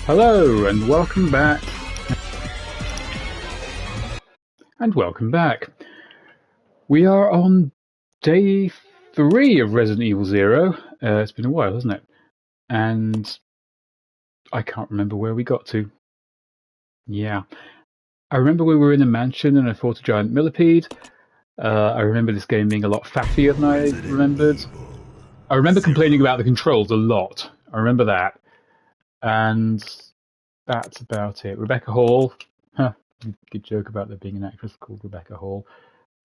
Hello and welcome back. And welcome back. We are on day 3 of Resident Evil Zero. It's been a while, hasn't it? And I can't remember where we got to. Yeah. I remember we were in a mansion and I fought a giant millipede. I remember this game being a lot fattier than I remembered. I remember complaining about the controls a lot. I remember that. And that's about it. Rebecca Hall. Good joke about there being an actress called Rebecca Hall.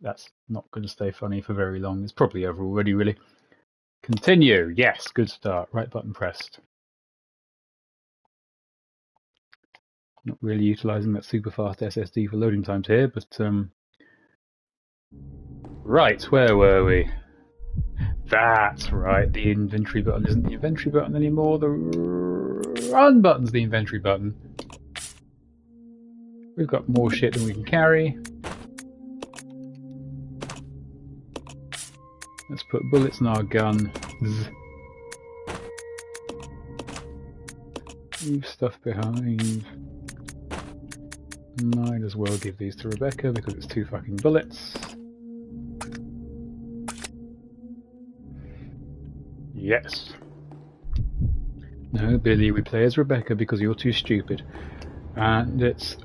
That's not going to stay funny for very long. It's probably over already, really. Continue. Yes, good start. Right button pressed. Not really utilising that super fast SSD for loading times here, but right, where were we? That's right, the inventory button isn't the inventory button anymore. The run button's the inventory button. We've got more shit than we can carry. Let's put bullets in our gun. Leave stuff behind. Might as well give these to Rebecca because it's 2 fucking bullets. Yes. No, Billy, we play as Rebecca because you're too stupid. And it's...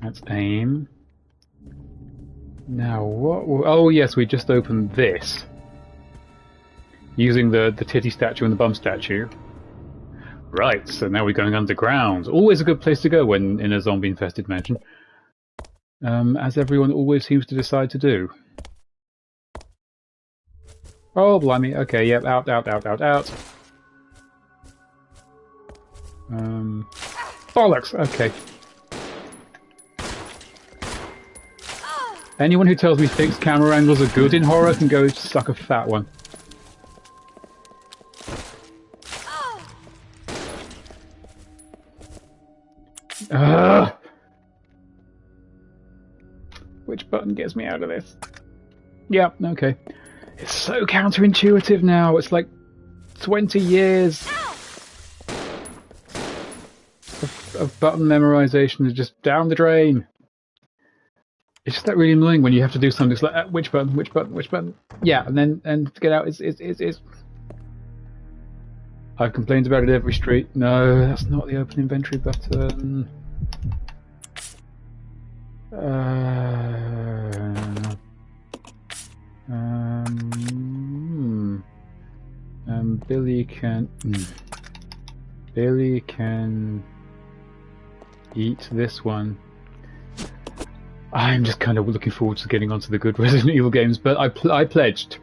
Let's aim. Now what... Oh yes, we just opened this. Using the titty statue and the bum statue. Right, so now we're going underground. Always a good place to go when in a zombie-infested mansion. As everyone always seems to decide to do. Oh, blimey. Okay, yep, out. Bollocks! Okay. Anyone who tells me fixed camera angles are good in horror can go suck a fat one. Which button gets me out of this? Yeah, okay. It's so counterintuitive now. It's like 20 years of button memorization is just down the drain. It's just that really annoying when you have to do something. It's like, which button? Yeah, and to get out is... I've complained about it every street. No, that's not the open inventory button. Billy can eat this one. I'm just kind of looking forward to getting onto the good Resident Evil games, but I pledged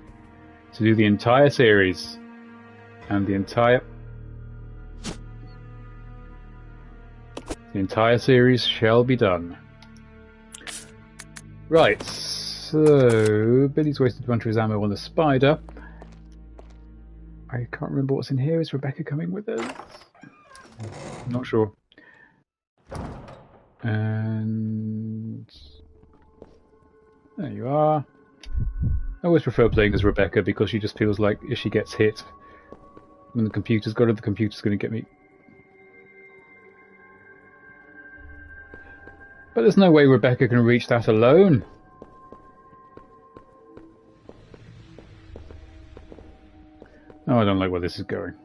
to do the entire series and the entire series shall be done. Right, so Billy's wasted a bunch of his ammo on the spider. I can't remember what's in here. Is Rebecca coming with us? I'm not sure. And there you are. I always prefer playing as Rebecca because she just feels like if she gets hit when the computer's got her, the computer's going to get me. But there's no way Rebecca can reach that alone. Oh, I don't like where this is going.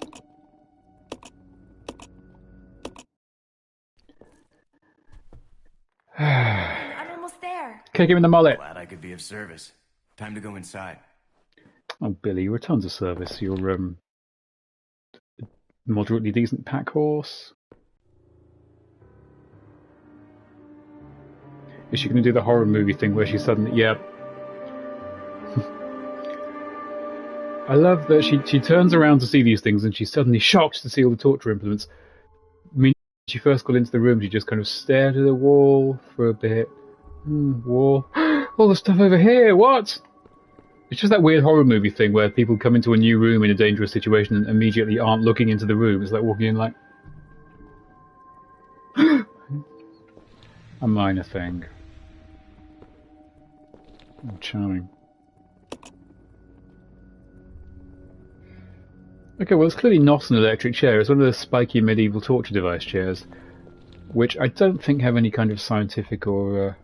I'm almost there. Kick him in the mullet. Glad I could be of service. Time to go inside. Oh, Billy, you're tons of service. You're moderately decent pack horse. Is she going to do the horror movie thing where she suddenly... Yeah. I love that she turns around to see these things and she's suddenly shocked to see all the torture implements. I mean, when she first got into the room, she just kind of stared at the wall for a bit. Wall. All the stuff over here, what? It's just that weird horror movie thing where people come into a new room in a dangerous situation and immediately aren't looking into the room. It's like walking in like... a minor thing. Oh, charming. Okay, well, it's clearly not an electric chair. It's one of those spiky medieval torture device chairs, which I don't think have any kind of scientific or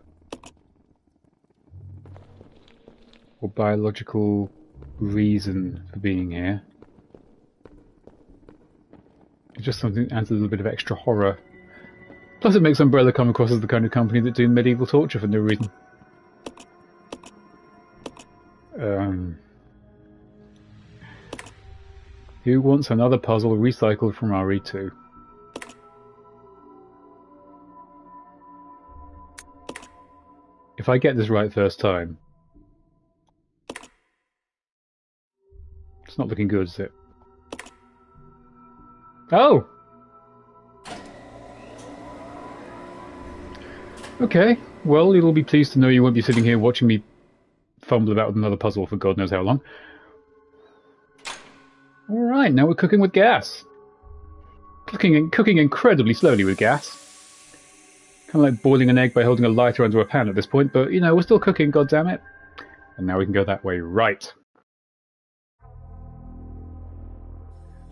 biological reason for being here. It's just something that adds a little bit of extra horror. Plus it makes Umbrella come across as the kind of company that do medieval torture for no reason. Who wants another puzzle recycled from RE2? If I get this right first time... It's not looking good, is it? Oh! Okay, well, you'll be pleased to know you won't be sitting here watching me fumble about with another puzzle for God knows how long. Alright, now we're cooking with gas. Cooking incredibly slowly with gas. Kind of like boiling an egg by holding a lighter under a pan at this point, but, you know, we're still cooking, goddammit. And now we can go that way, right.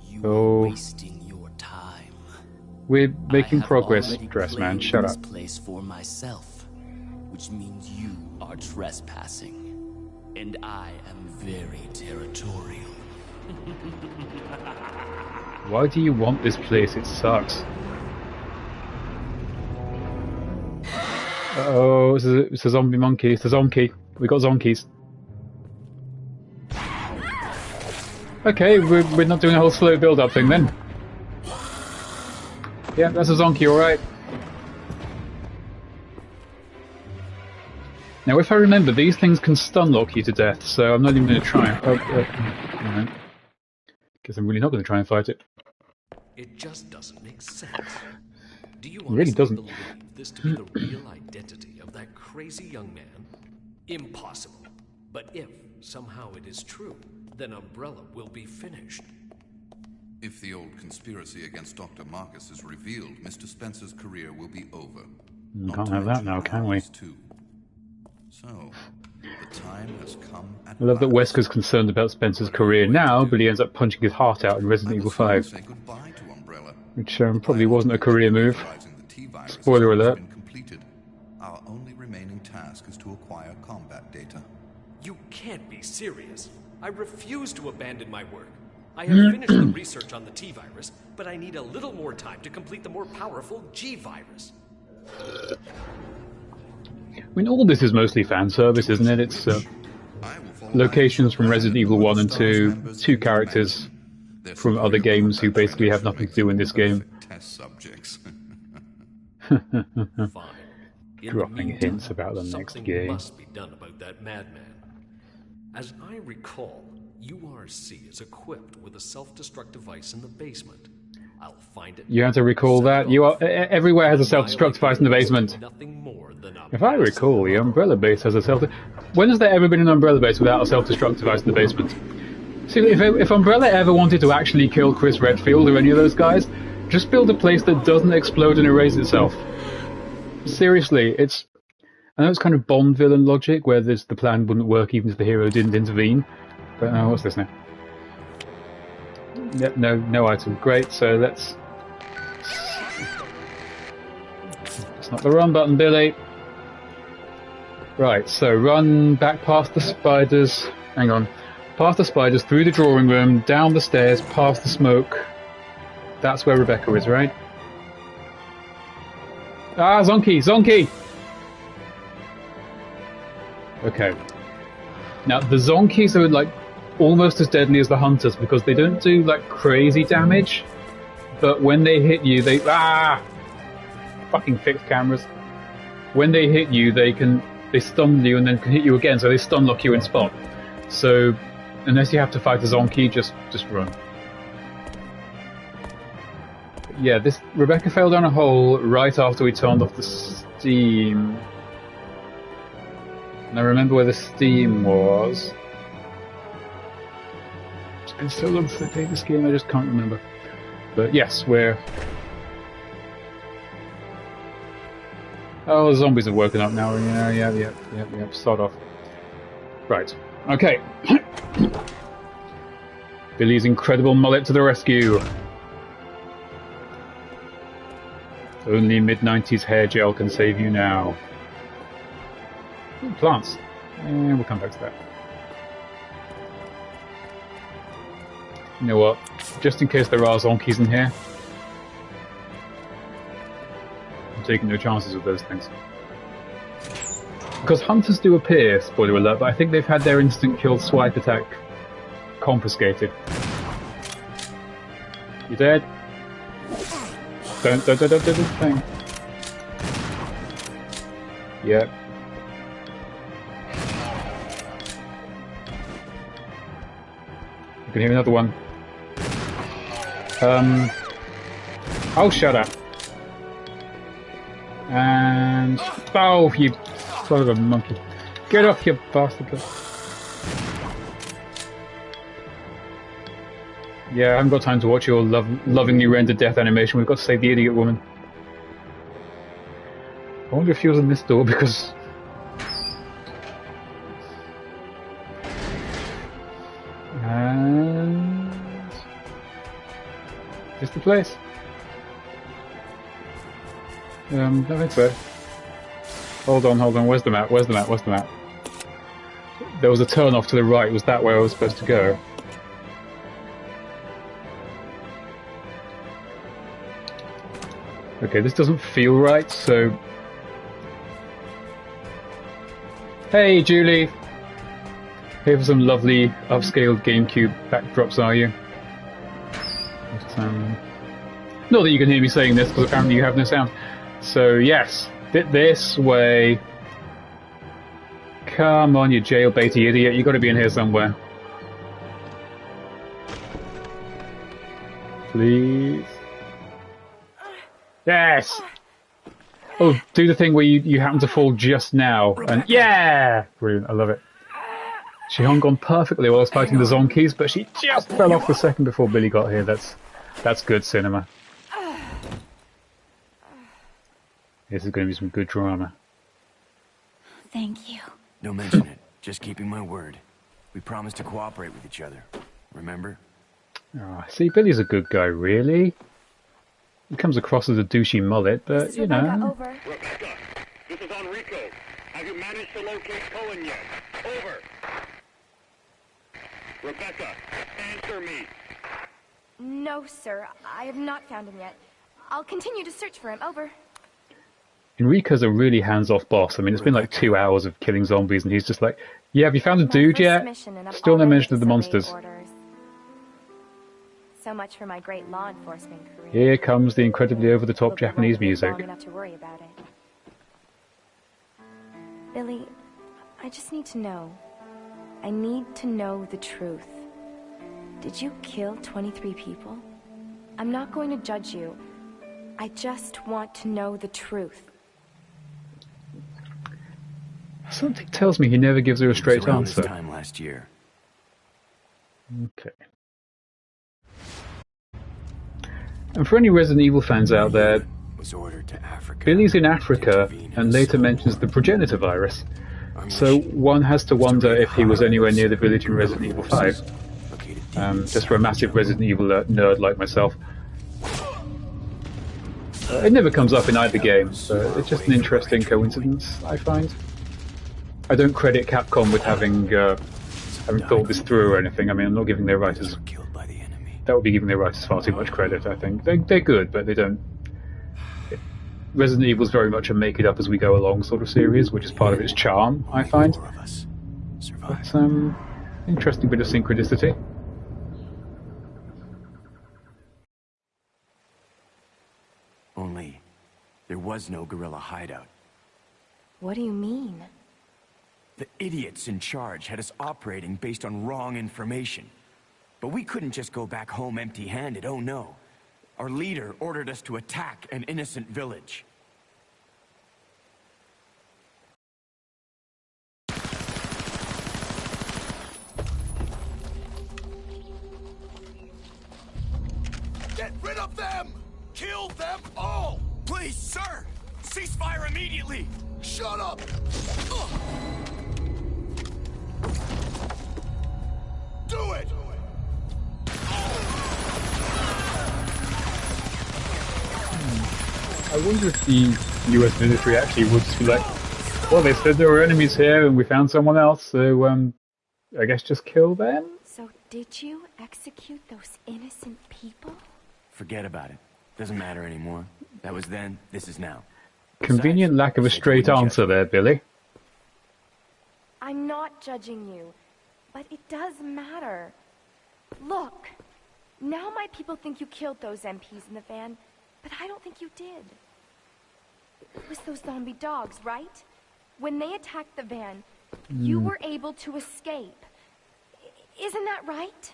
You are wasting your time. We're making progress, Dressman, shut up. This place for myself, which means you are trespassing. And I am very territorial. Why do you want this place? It sucks. Uh-oh, it's a zombie monkey. It's a zonky. We got zonkies. Okay, we're not doing a whole slow build-up thing then. Yeah, that's a zonky, alright. Now, if I remember, these things can stun-lock you to death, so I'm not even going to try. Right. Guess I'm really not going to try and fight it. It just doesn't make sense. Do you really doesn't. believe this to be the real identity of that crazy young man? Impossible. But if somehow it is true, then Umbrella will be finished. If the old conspiracy against Dr. Marcus is revealed, Mr. Spencer's career will be over. Can't have that now, can we? Too. So, the time has come at I love that last. Wesker's concerned about Spencer's career now, but he ends up punching his heart out in Resident Evil 5. Say goodbye to Umbrella. Which probably wasn't a career move. Neutralizing the T-virus Spoiler has alert. been completed. Our only remaining task is to acquire combat data. You can't be serious. I refuse to abandon my work. I have finished the research on the T-virus, but I need a little more time to complete the more powerful G-virus. I mean, all this is mostly fan service, isn't it? It's locations from Resident Evil 1 and 2, two characters from other games who basically have nothing to do in this game. Test subjects. Fine. In Dropping the meantime, hints about the next something game. must be done about that madman. As I recall, URC is equipped with a self-destruct device in the basement. I'll find it. You have to recall that. Everywhere has a self-destruct device in the basement. Nothing more than a If I recall, the Umbrella base has a When has there ever been an Umbrella base without a self-destruct device in the basement? See, if Umbrella ever wanted to actually kill Chris Redfield or any of those guys, just build a place that doesn't explode and erase itself. Seriously, I know it's kind of Bond villain logic, where the plan wouldn't work even if the hero didn't intervene. But what's this now? No item. Great, so let's... It's not the run button, Billy. Right, so run back past the spiders. Hang on. Past the spiders, through the drawing room, down the stairs, past the smoke. That's where Rebecca is, right? Ah, Zonky! Zonky! Okay. Now, the Zonkies are, like, almost as deadly as the Hunters because they don't do, like, crazy damage. But when they hit you, they... Ah! Fucking fixed cameras. When they hit you, they stun you and then can hit you again, so they stun lock you in spot. So, unless you have to fight a Zonky, just run. Yeah, Rebecca fell down a hole right after we turned off the steam. And I remember where the steam was. It's been so long since I played this game, I just can't remember. But yes, we're... Oh, the zombies are woken up now. Yeah. Start off. Right. Okay. Billy's incredible mullet to the rescue. Only mid-90s hair gel can save you now. Ooh, plants. And we'll come back to that. You know what? Just in case there are zonkies in here, I'm taking no chances with those things. Because hunters do appear, spoiler alert, but I think they've had their instant kill swipe attack confiscated. You dead? Don't do the thing. Yep. You can hear another one. Oh, shut up. And... oh, you son of a monkey. Get off, you bastard. Yeah, I haven't got time to watch your lovingly rendered death animation. We've got to save the idiot woman. I wonder if she was in this door because... and... is the place? I don't think so. Hold on, where's the map? Where's the map? Where's the map? There was a turn off to the right, was that where I was supposed to go? Okay, this doesn't feel right, so... hey, Julie! Here for some lovely, upscaled GameCube backdrops, are you? But, not that you can hear me saying this, because apparently you have no sound. So, yes, this way. Come on, you jailbaity idiot, you've got to be in here somewhere. Please. Yes! Oh, do the thing where you happen to fall just now, and yeah! Brilliant, I love it. She hung on perfectly while I was fighting the zonkies, but she just fell off the second before Billy got here. That's good cinema. This is going to be some good drama. Thank you. Don't mention it. Just keeping my word. We promised to cooperate with each other. Remember? Oh, see, Billy's a good guy, really. He comes across as a douchey mullet, but, This is you Rebecca, know... over. Rebecca, this is Enrico. Have you managed to locate Cohen yet? Over. Rebecca, answer me. No, sir. I have not found him yet. I'll continue to search for him. Over. Enrico's a really hands-off boss. I mean, it's been like 2 hours of killing zombies, and he's just like, yeah, have you found a My dude first yet? mission, and I'm Still no already mention of the disobeying monsters. orders. So much for my great law enforcement career. Here comes the incredibly over-the-top Hope you won't Japanese live music. long enough to worry about it. Billy, I just need to know. I need to know the truth. Did you kill 23 people? I'm not going to judge you. I just want to know the truth. Something tells me he never gives her a straight It was around answer. this time last year. Okay. And for any Resident Evil fans out there, Was ordered to Africa. Billy's in Africa to and later Venus. mentions the progenitor virus. Our So mission one has to was wonder rid if he was anywhere near the village in Guerrilla Resident Evil forces 5. located deep inside Just for a massive the Resident Evil nerd like myself. It never comes up in either game, so it's just an interesting coincidence, I find. I don't credit Capcom with having thought this through or anything. I mean, I'm not giving their jungle. writers... Were killed by the enemy. That would be giving their writers far too much credit, I think. They're good, but they don't... Resident Evil's very much a make-it-up-as-we-go-along sort of series, which is part of its charm, I Only find. 4 of us survived. But, interesting bit of synchronicity. Only there was no guerrilla hideout. What do you mean? The idiots in charge had us operating based on wrong information. But we couldn't just go back home empty-handed, oh no. Our leader ordered us to attack an innocent village. Get rid of them! Kill them all! Please, sir! Ceasefire immediately! Shut up! Do it! I wonder if the US military actually would just be like, well, they said there were enemies here and we found someone else, so I guess just kill them? So did you execute those innocent people? Forget about it. Doesn't matter anymore. That was then, this is now. Convenient lack of a straight answer there, Billy. I'm not judging you, but it does matter. Look, now my people think you killed those MPs in the van, but I don't think you did. It was those zombie dogs, right? When they attacked the van, you were able to escape. Isn't that right?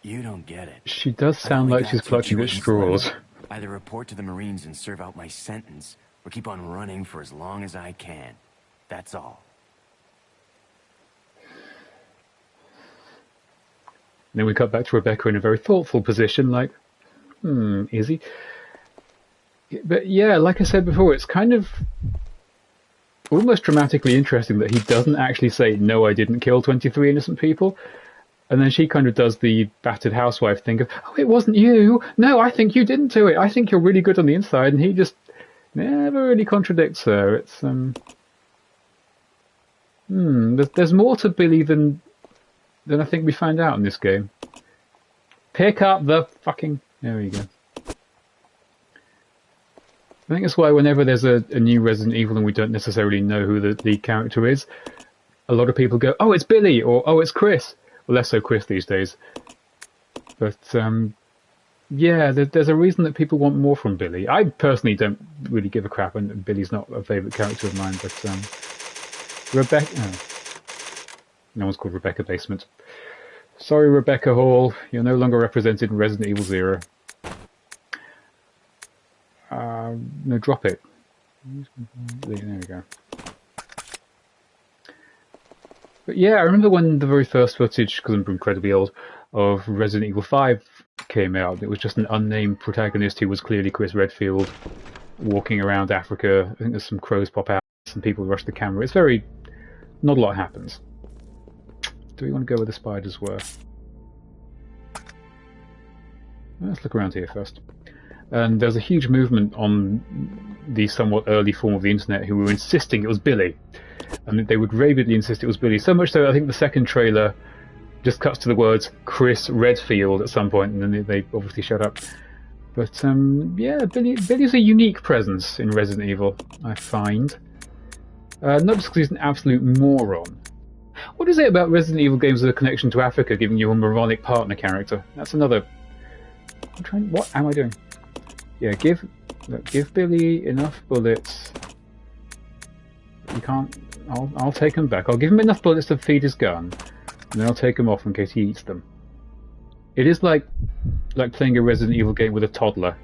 You don't get it. She does sound like she's clutching at straws. Either report to the Marines and serve out my sentence, or keep on running for as long as I can. That's all. Then we cut back to Rebecca in a very thoughtful position, like, is he? But yeah, like I said before, it's kind of almost dramatically interesting that he doesn't actually say, no, I didn't kill 23 innocent people. And then she kind of does the battered housewife thing of, oh, it wasn't you. No, I think you didn't do it. I think you're really good on the inside. And he just never really contradicts her. It's, there's more to Billy than I think we find out in this game. Pick up the fucking... There you go. I think that's why whenever there's a new Resident Evil and we don't necessarily know who the lead character is, a lot of people go, oh, it's Billy, or oh, it's Chris. Well, less so Chris these days. But, yeah, there's a reason that people want more from Billy. I personally don't really give a crap, and Billy's not a favourite character of mine, but, Rebecca... Oh. No one's called Rebecca Basement. Sorry, Rebecca Hall, you're no longer represented in Resident Evil 0. No, drop it. There we go. But yeah, I remember when the very first footage, because I'm incredibly old, of Resident Evil 5 came out. It was just an unnamed protagonist who was clearly Chris Redfield, walking around Africa. I think there's some crows pop out, some people rush the camera. It's very... not a lot happens. Do we want to go where the spiders were? Let's look around here first. And there's a huge movement on the somewhat early form of the internet who were insisting it was Billy. And they would ravingly insist it was Billy. So much so, I think the second trailer just cuts to the words Chris Redfield at some point, and then they obviously shut up. But, yeah, Billy's a unique presence in Resident Evil, I find. Not just because he's an absolute moron. What is it about Resident Evil games with a connection to Africa giving you a moronic partner character? That's another... What am I doing? Yeah, give Billy enough bullets. You can't... I'll take them back. I'll give him enough bullets to feed his gun, and then I'll take them off in case he eats them. It is like playing a Resident Evil game with a toddler.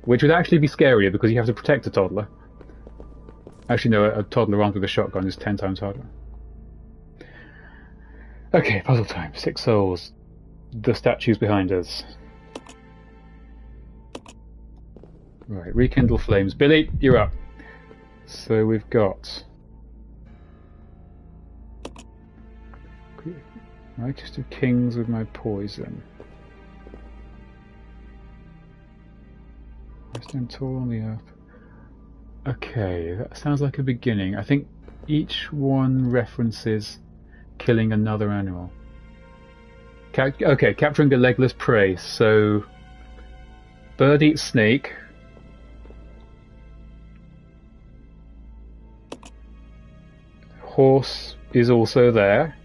Which would actually be scarier because you have to protect a toddler. Actually, no, a toddler armed with a shotgun is 10 times harder. Okay, puzzle time. 6 souls. The statues behind us. Right, rekindle flames. Billy, you're up. So we've got... Righteous of Kings with my poison. I stand tall on the earth. Okay, that sounds like a beginning. I think each one references killing another animal. Okay, capturing a legless prey. So, bird eats snake. Horse is also there.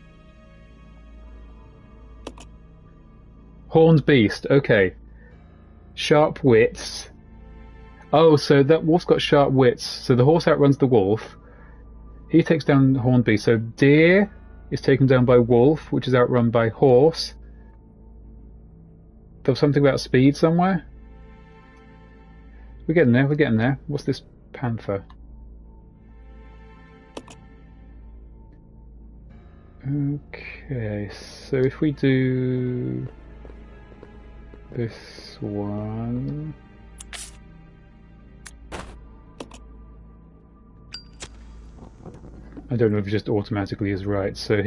Horned beast. Okay. Sharp wits. Oh, so that wolf's got sharp wits. So the horse outruns the wolf. He takes down the horned beast. So deer is taken down by wolf, which is outrun by horse. There's something about speed somewhere. We're getting there. We're getting there. What's this panther? Okay, so if we do this one... I don't know if it just automatically is right. So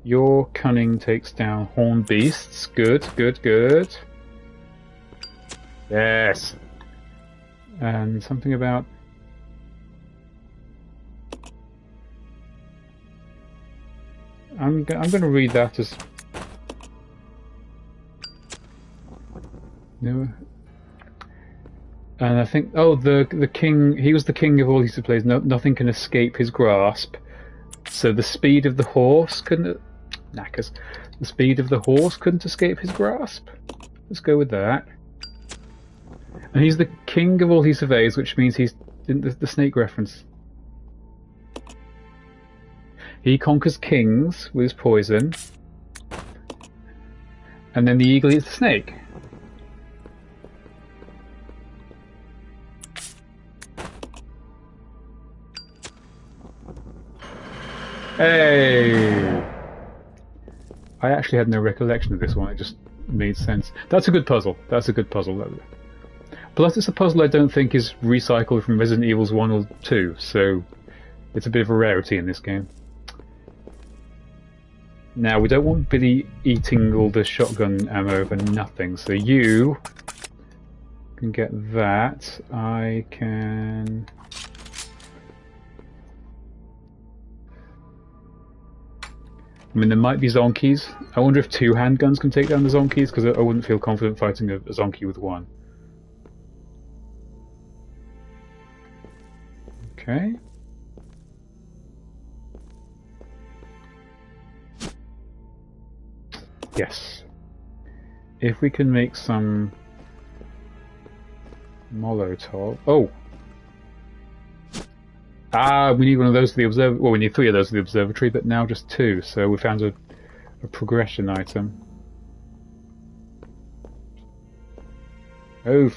your cunning takes down horned beasts. Good, good, good. Yes. And something about... I'm going to read that as... No. And I think, oh, the king, he was the king of all his plays. Nothing can escape his grasp. So the speed of the horse couldn't... Knackers. The speed of the horse couldn't escape his grasp. Let's go with that. And he's the king of all he surveys, which means he's the snake reference. He conquers kings with his poison. And then the eagle eats the snake. Hey! I actually had no recollection of this one, it just made sense. That's a good puzzle. That's a good puzzle. Plus it's a puzzle I don't think is recycled from Resident Evils 1 or 2, so it's a bit of a rarity in this game. Now, we don't want Billy eating all the shotgun ammo for nothing, so you can get that. I can... I mean, there might be zonkies. I wonder if 2 handguns can take down the zonkies, because I wouldn't feel confident fighting a zonkie with 1. Okay. Yes. If we can make some Molotov... Oh! Ah, we need one of those for the observatory. Well, we need 3 of those for the observatory, but now just 2. So we found a progression item. Oh,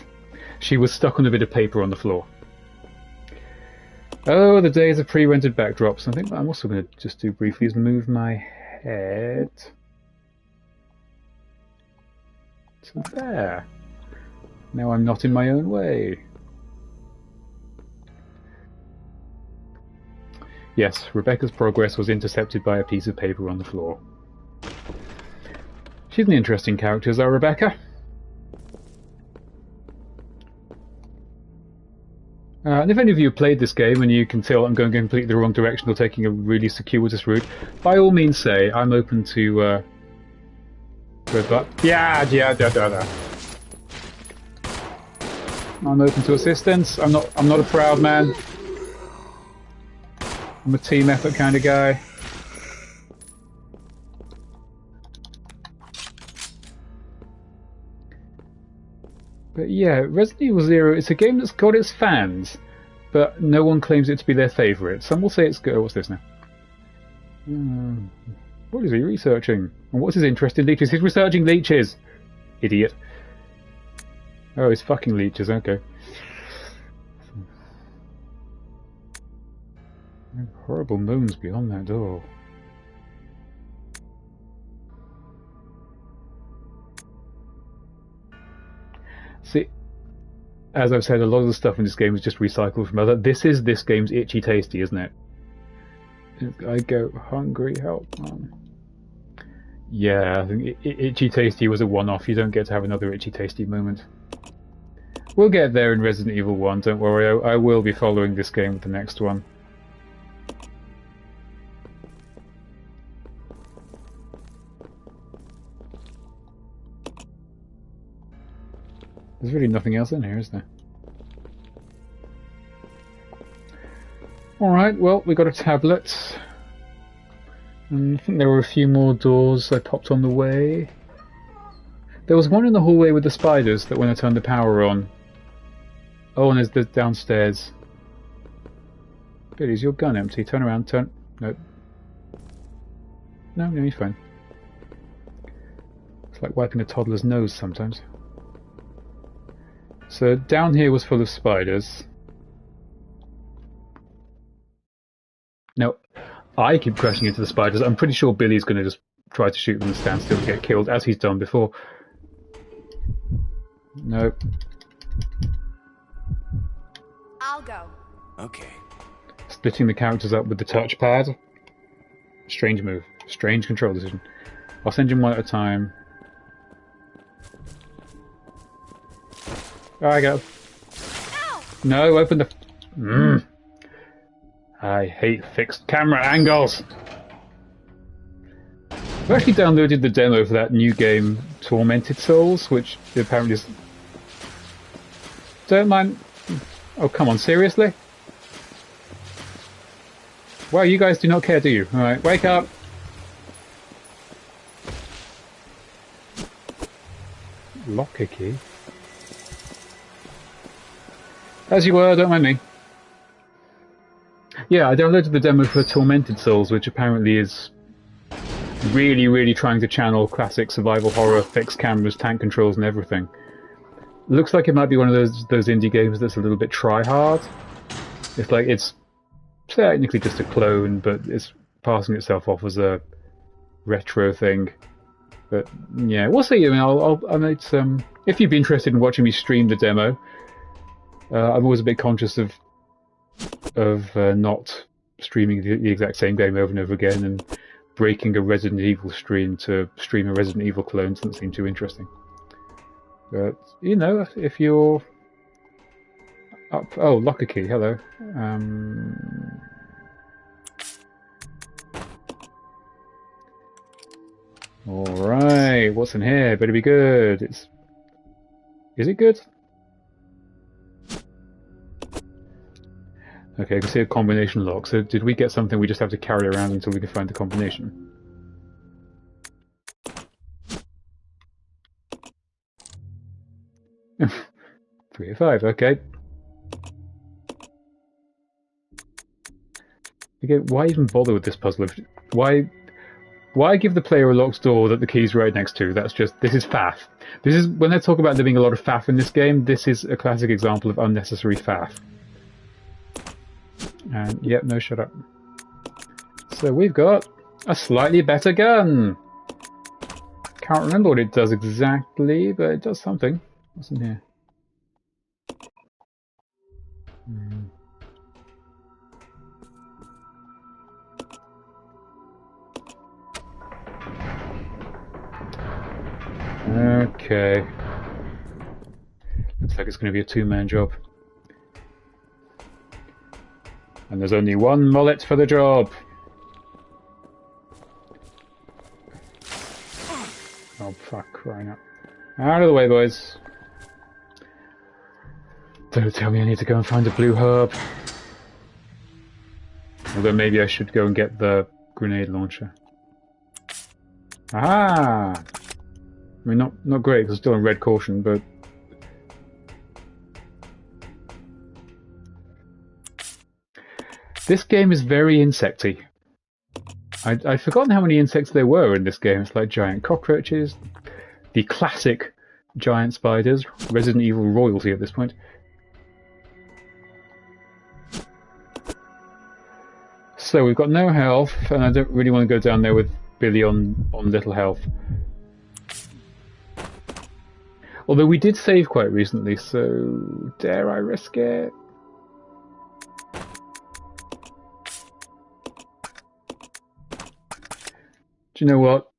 she was stuck on a bit of paper on the floor. Oh, the days of pre-rendered backdrops. I think what I'm also going to just do briefly is move my head to there. Now I'm not in my own way. Yes, Rebecca's progress was intercepted by a piece of paper on the floor. She's an interesting character, is that Rebecca? And if any of you have played this game and you can tell I'm going completely the wrong direction or taking a really circuitous route, by all means say I'm open to I'm open to assistance. I'm not a proud man. I'm a team effort kind of guy. But yeah, Resident Evil Zero, it's a game that's got its fans, but no one claims it to be their favourite. Some will say it's good. Oh, what's this now? What is he researching? And what's his interest in leeches? He's researching leeches! Idiot. Oh, he's fucking leeches, okay. Horrible moans beyond that door. See, as I've said, a lot of the stuff in this game is just recycled from other. This is this game's Itchy Tasty, isn't it? I go hungry, help, Mum. Yeah, I think Itchy Tasty was a one-off. You don't get to have another Itchy Tasty moment. We'll get there in Resident Evil 1, don't worry. I will be following this game with the next one. There's really nothing else in here, is there? Alright, well, we got a tablet. And I think there were a few more doors I popped on the way. There was one in the hallway with the spiders that when I turned the power on. Oh, and there's the downstairs. Billy, is your gun empty? Turn around, turn... Nope. No, you're fine. It's like wiping a toddler's nose sometimes. So down here was full of spiders. Now, I keep crashing into the spiders. I'm pretty sure Billy's going to just try to shoot them and stand still and get killed, as he's done before. Nope. I'll go. Okay. Splitting the characters up with the touchpad. Strange move. Strange control decision. I'll send him one at a time. Oh, I go. No, open the... I hate fixed camera angles. I've actually downloaded the demo for that new game, Tormented Souls, which apparently is... Don't mind... Oh, come on, seriously? Wow, you guys do not care, do you? Alright, wake up! Locker key? As you were, don't mind me. Yeah, I downloaded the demo for Tormented Souls, which apparently is really, really trying to channel classic survival horror, fixed cameras, tank controls and everything. Looks like it might be one of those indie games that's a little bit try-hard. It's like, it's technically just a clone, but it's passing itself off as a retro thing. But yeah, we'll see. I mean, I'll if you'd be interested in watching me stream the demo, I'm always a bit conscious of not streaming the exact same game over and over again, and breaking a Resident Evil stream to stream a Resident Evil clone doesn't seem too interesting. But you know, if you're up, oh, locker key, hello. All right, what's in here? Better be good. Is it good? Okay, I can see a combination lock. So did we get something we just have to carry around until we can find the combination? Three or five, okay. Again, why even bother with this puzzle? Why give the player a locked door that the key's right next to? This is faff. This is, when they talk about there being a lot of faff in this game, this is a classic example of unnecessary faff. And, yep, no, shut up. So we've got a slightly better gun. Can't remember what it does exactly, but it does something. What's in here? Okay. Looks like it's going to be a two-man job. And there's only one mullet for the job. Oh, fuck, crying up. Out of the way, boys. Don't tell me I need to go and find a blue herb. Although maybe I should go and get the grenade launcher. Aha! I mean, not great because I'm still on red caution, but... This game is very insecty. I'd forgotten how many insects there were in this game. It's like giant cockroaches, the classic giant spiders, Resident Evil royalty at this point. So we've got no health, and I don't really want to go down there with Billy on little health. Although we did save quite recently, so dare I risk it? Do you know what?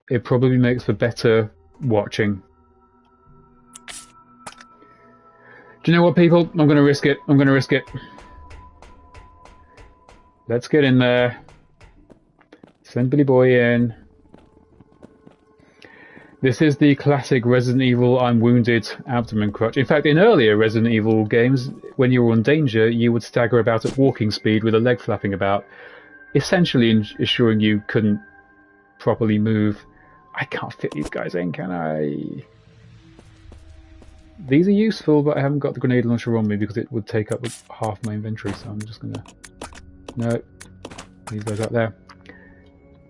It probably makes for better watching. Do you know what, people? I'm going to risk it. I'm going to risk it. Let's get in there. Send Billy Boy in. This is the classic Resident Evil I'm wounded abdomen crutch. In fact, in earlier Resident Evil games, when you were in danger, you would stagger about at walking speed with a leg flapping about, essentially ensuring you couldn't properly move. I can't fit these guys in, can I? These are useful, but I haven't got the grenade launcher on me because it would take up half my inventory, so I'm just gonna... No. Leave those out there.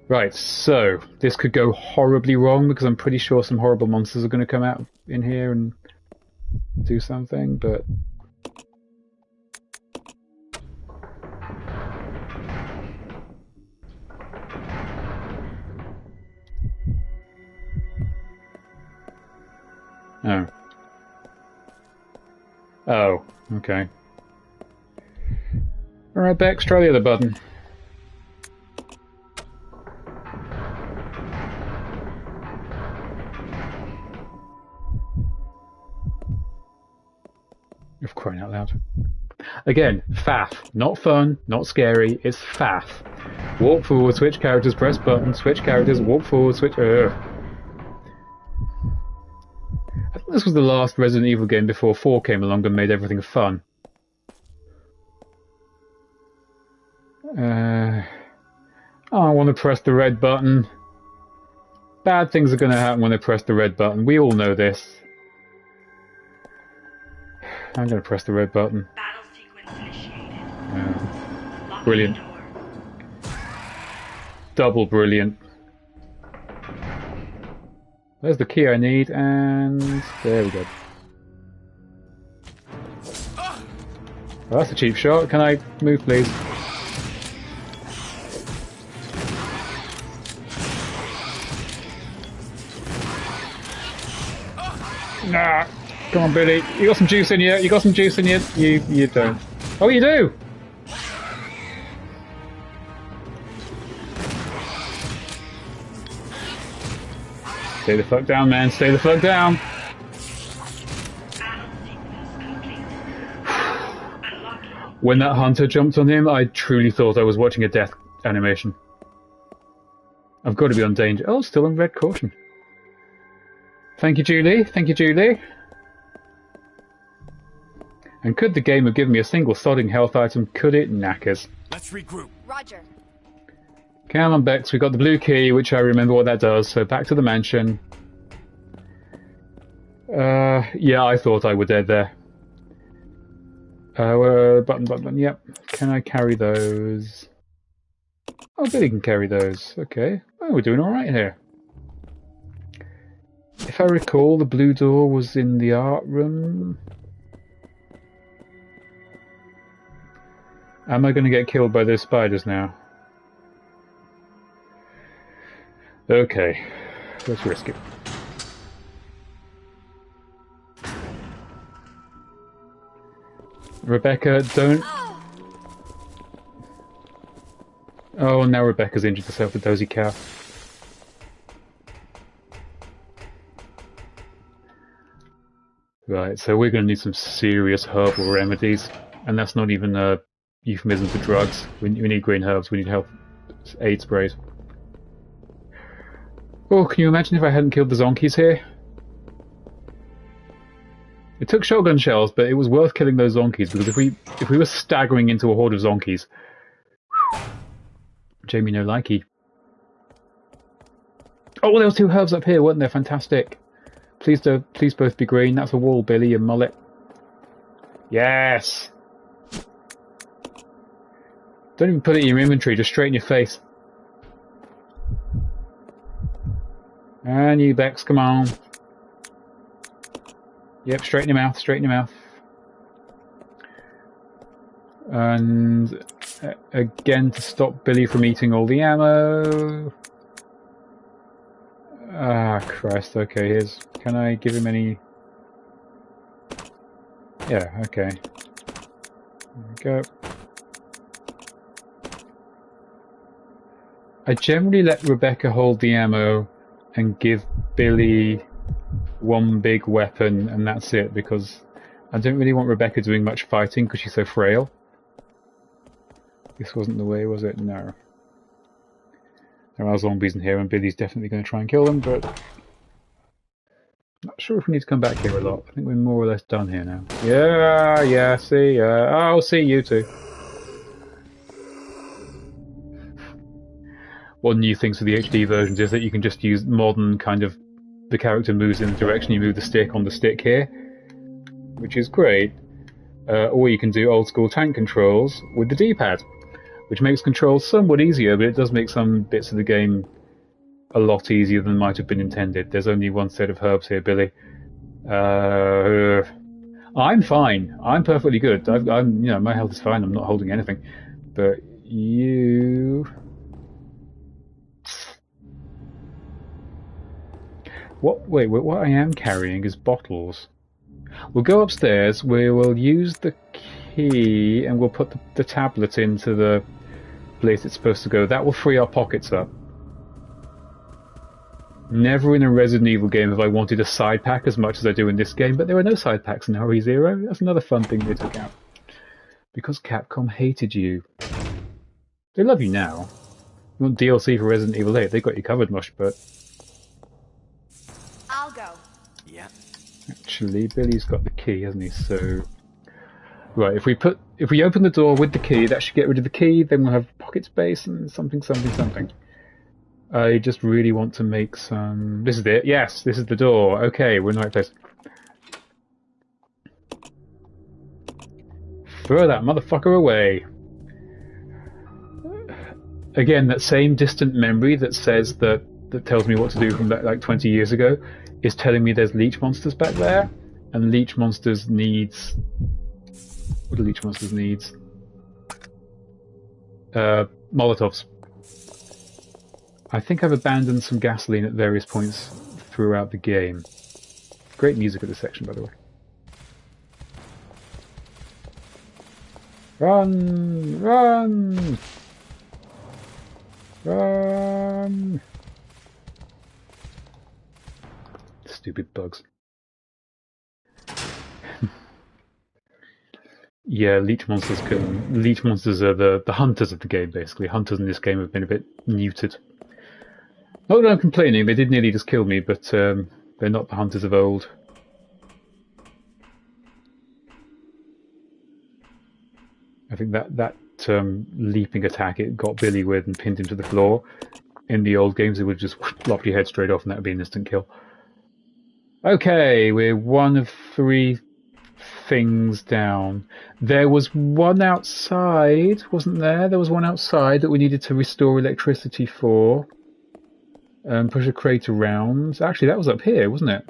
Right, so this could go horribly wrong because I'm pretty sure some horrible monsters are going to come out in here and do something, but... Oh. Oh, okay. Alright, Bex, try the other button. Of crying out loud. Again, faff. Not fun, not scary, it's faff. Walk forward, switch characters, press button, switch characters, walk forward, switch... I think this was the last Resident Evil game before 4 came along and made everything fun. I want to press the red button. Bad things are going to happen when I press the red button. We all know this. I'm going to press the red button. Battle sequence initiated. Brilliant. Double brilliant. There's the key I need, and there we go. Oh, that's a cheap shot. Can I move, please? Nah. Come on, Billy. You got some juice in you. You got some juice in you. You don't. Oh, you do. Stay the fuck down, man. Stay the fuck down. When that hunter jumped on him, I truly thought I was watching a death animation. I've got to be on danger. Oh, still on red caution. Thank you, Julie. Thank you, Julie. And could the game have given me a single sodding health item? Could it? Knackers. Let's regroup. Roger. Come on, Bex. We got the blue key, which I remember what that does. So back to the mansion. Yeah, I thought I were dead there. Button. Yep. Can I carry those? Oh, Billy can carry those. Okay. Oh, we're doing all right here. If I recall, the blue door was in the art room. Am I going to get killed by those spiders now? Okay, let's risk it. Rebecca, don't... Oh, now Rebecca's injured herself with Dozy Cow. Right, so we're going to need some serious herbal remedies, and that's not even a euphemism for drugs. We need green herbs, we need health aid sprays. Oh, can you imagine if I hadn't killed the zonkies here? It took shotgun shells, but it was worth killing those zonkies, because if we were staggering into a horde of zonkies... Jamie no likey. Oh, there was 2 herbs up here, weren't there? Fantastic. Please both be green. That's a wall, Billy, you mullet. Yes! Don't even put it in your inventory, just straight in your face. And you, Bex, come on. Yep, straight in your mouth, straight in your mouth. And again, to stop Billy from eating all the ammo. Ah, Christ, okay, here's... Can I give him any... Yeah, okay. There we go. I generally let Rebecca hold the ammo and give Billy one big weapon and that's it, because I don't really want Rebecca doing much fighting because she's so frail. This wasn't the way, was it? No. There are zombies in here and Billy's definitely going to try and kill them, but... Not sure if we need to come back here a lot. I think we're more or less done here now. Yeah, see, I'll see you too. One new thing for the HD versions is that you can just use modern kind of... The character moves in the direction you move the stick on the stick here, which is great. Or you can do old school tank controls with the D-pad, which makes controls somewhat easier, but it does make some bits of the game a lot easier than might have been intended. There's only one set of herbs here, Billy. I'm fine. I'm perfectly good. I'm, you know, my health is fine. I'm not holding anything. But you... Wait, what I am carrying is bottles. We'll go upstairs, we will use the key, and we'll put the tablet into the place it's supposed to go. That will free our pockets up. Never in a Resident Evil game have I wanted a side pack as much as I do in this game, but there are no side packs in RE0. That's another fun thing they took out. Because Capcom hated you. They love you now. You want DLC for Resident Evil 8, they got you covered, Mush, but... I'll go. Yeah. Actually, Billy's got the key, hasn't he? So... Right, if we open the door with the key, that should get rid of the key, then we'll have pocket space and something. I just really want to make some... This is it. Yes, this is the door. Okay, we're in the right place. Throw that motherfucker away. Again, that same distant memory that says that tells me what to do from that, like 20 years ago is telling me there's leech monsters back there, and leech monsters needs... What do leech monsters needs? Molotovs. I think I've abandoned some gasoline at various points throughout the game. Great music at this section, by the way. Run! Run! Run! Stupid bugs. Yeah, leech monsters are the hunters of the game, basically. Hunters in this game have been a bit neutered. Not that I'm complaining, they did nearly just kill me, but they're not the hunters of old. I think that leaping attack it got Billy with and pinned him to the floor. In the old games, it would just lop your head straight off and that would be an instant kill. Okay, we're one of 3 things down. There was one outside, wasn't there? There was one outside that we needed to restore electricity for. Push a crate around. Actually, that was up here, wasn't it?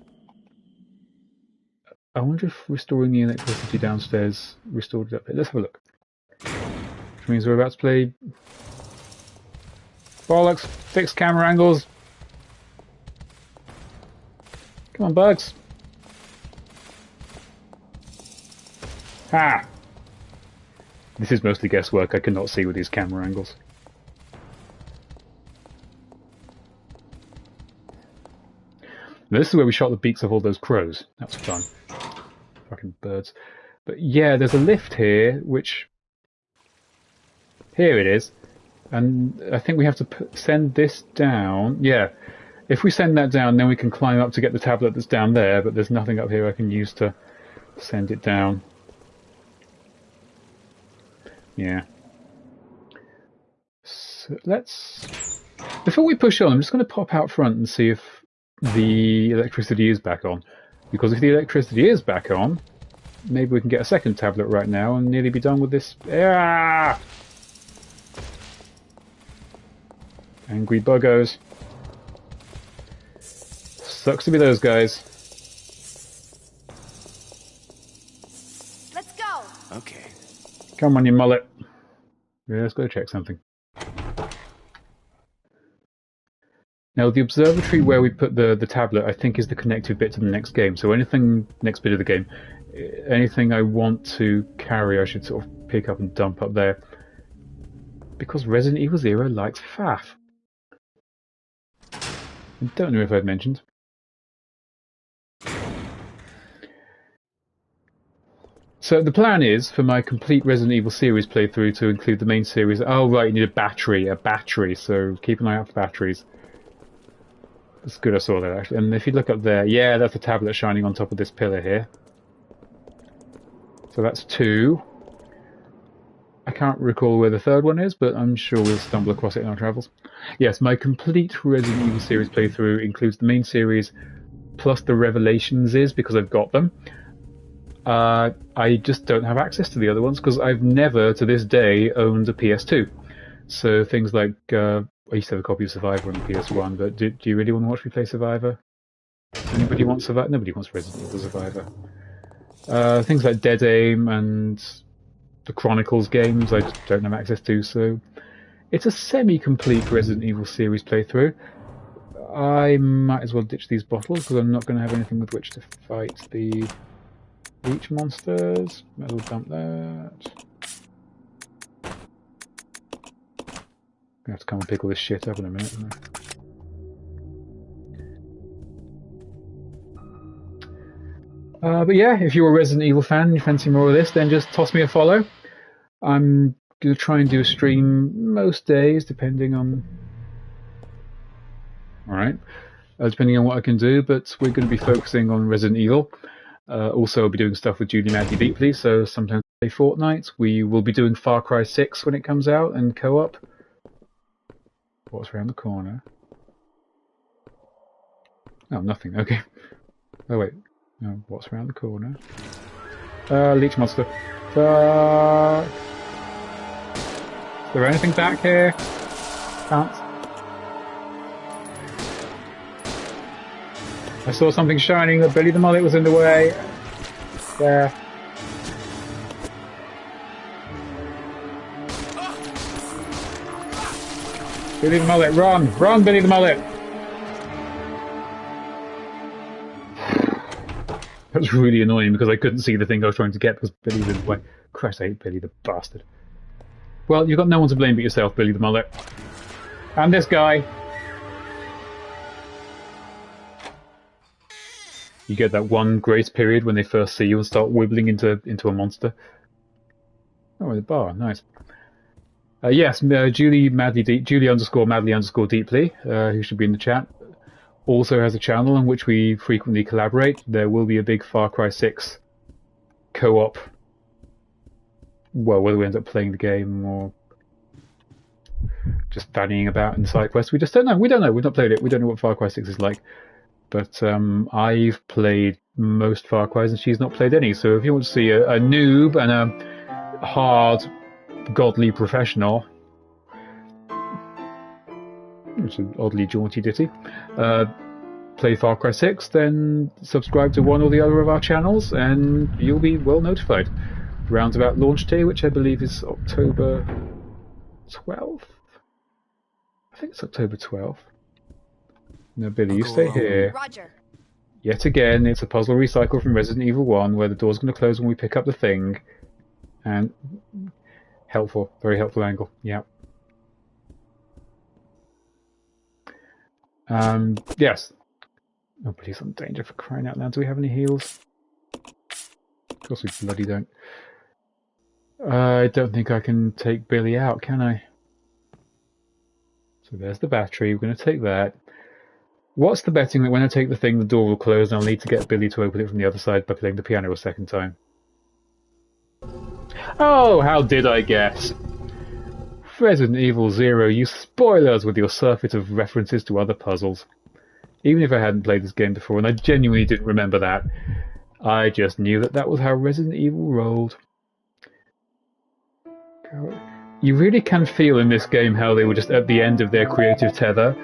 I wonder if restoring the electricity downstairs restored it up here. Let's have a look. Which means we're about to play... Bollocks! Fix camera angles! Come on, bugs! Ha! This is mostly guesswork. I cannot see with these camera angles. This is where we shot the beaks of all those crows. That was fun. Fucking birds. But yeah, there's a lift here, which... Here it is. And I think we have to send this down. Yeah. If we send that down, then we can climb up to get the tablet that's down there, but there's nothing up here I can use to send it down. Yeah. So let's... Before we push on, I'm just going to pop out front and see if the electricity is back on. Because if the electricity is back on, maybe we can get a second tablet right now and nearly be done with this. Ah! Angry buggos. Sucks to be those guys. Let's go. Okay. Come on, you mullet. Yeah, let's go check something. Now, the observatory where we put the tablet, I think, is the connective bit to the next game. So anything, next bit of the game, anything I want to carry, I should sort of pick up and dump up there. Because Resident Evil 0 likes faff. I don't know if I've mentioned. So the plan is for my complete Resident Evil series playthrough to include the main series. Oh right, you need a battery, so keep an eye out for batteries. It's good I saw that actually. And if you look up there, yeah, that's a tablet shining on top of this pillar here. So that's 2. I can't recall where the third one is, but I'm sure we'll stumble across it in our travels. Yes, my complete Resident Evil series playthrough includes the main series plus the Revelations because I've got them. I just don't have access to the other ones because I've never, to this day, owned a PS2. So things like, I used to have a copy of Survivor on the PS1, but do you really want to watch me play Survivor? Anybody want Survivor? Nobody wants Resident Evil Survivor. Things like Dead Aim and the Chronicles games I just don't have access to, so it's a semi-complete Resident Evil series playthrough. I might as well ditch these bottles because I'm not going to have anything with which to fight the leech monsters. Might as well dump that. Gonna have to come and pick all this shit up in a minute, isn't I? But yeah, if you're a Resident Evil fan and you fancy more of this, then just toss me a follow. I'm going to try and do a stream most days, depending on... Alright. Depending on what I can do, but we're going to be focusing on Resident Evil. Also, I'll be doing stuff with Julie Madly Deeply, so sometimes a fortnight. We will be doing Far Cry 6 when it comes out, and co-op. What's around the corner? Oh, nothing. Okay. Oh, wait. No, what's around the corner? Leech monster. Is there anything back here? Can't. I saw something shining, but Billy the Mullet was in the way. There. Billy the Mullet, run! Run, Billy the Mullet! That was really annoying because I couldn't see the thing I was trying to get because Billy was in the way. Christ, I hate Billy the bastard. Well, you've got no one to blame but yourself, Billy the Mullet. And this guy. You get that one grace period when they first see you and start wibbling into a monster. Oh, the bar, nice. Yes, Julie underscore Madly underscore Deeply, who should be in the chat, also has a channel on which we frequently collaborate. There will be a big Far Cry 6 co-op. Well, whether we end up playing the game or just fannying about in side quests, we just don't know. We don't know. We've not played it. We don't know what Far Cry 6 is like. But I've played most Far Cry's and she's not played any. So if you want to see a noob and a hard, godly professional, which is an oddly jaunty ditty, play Far Cry 6, then subscribe to one or the other of our channels and you'll be well notified. Roundabout launch day, which I believe is October 12th? I think it's October 12th. No, Billy, you stay here. Roger. Yet again, it's a puzzle recycle from Resident Evil 1 where the door's going to close when we pick up the thing. And helpful, very helpful angle, yeah. Yes. Oh, Billy's in danger for crying out loud. Do we have any heals? Of course we bloody don't. I don't think I can take Billy out, can I? So there's the battery. We're going to take that. What's the betting that when I take the thing, the door will close and I'll need to get Billy to open it from the other side by playing the piano a second time? Oh, how did I guess? Resident Evil Zero, you spoil us with your surfeit of references to other puzzles. Even if I hadn't played this game before, and I genuinely didn't remember that, I just knew that that was how Resident Evil rolled. You really can feel in this game how they were just at the end of their creative tether.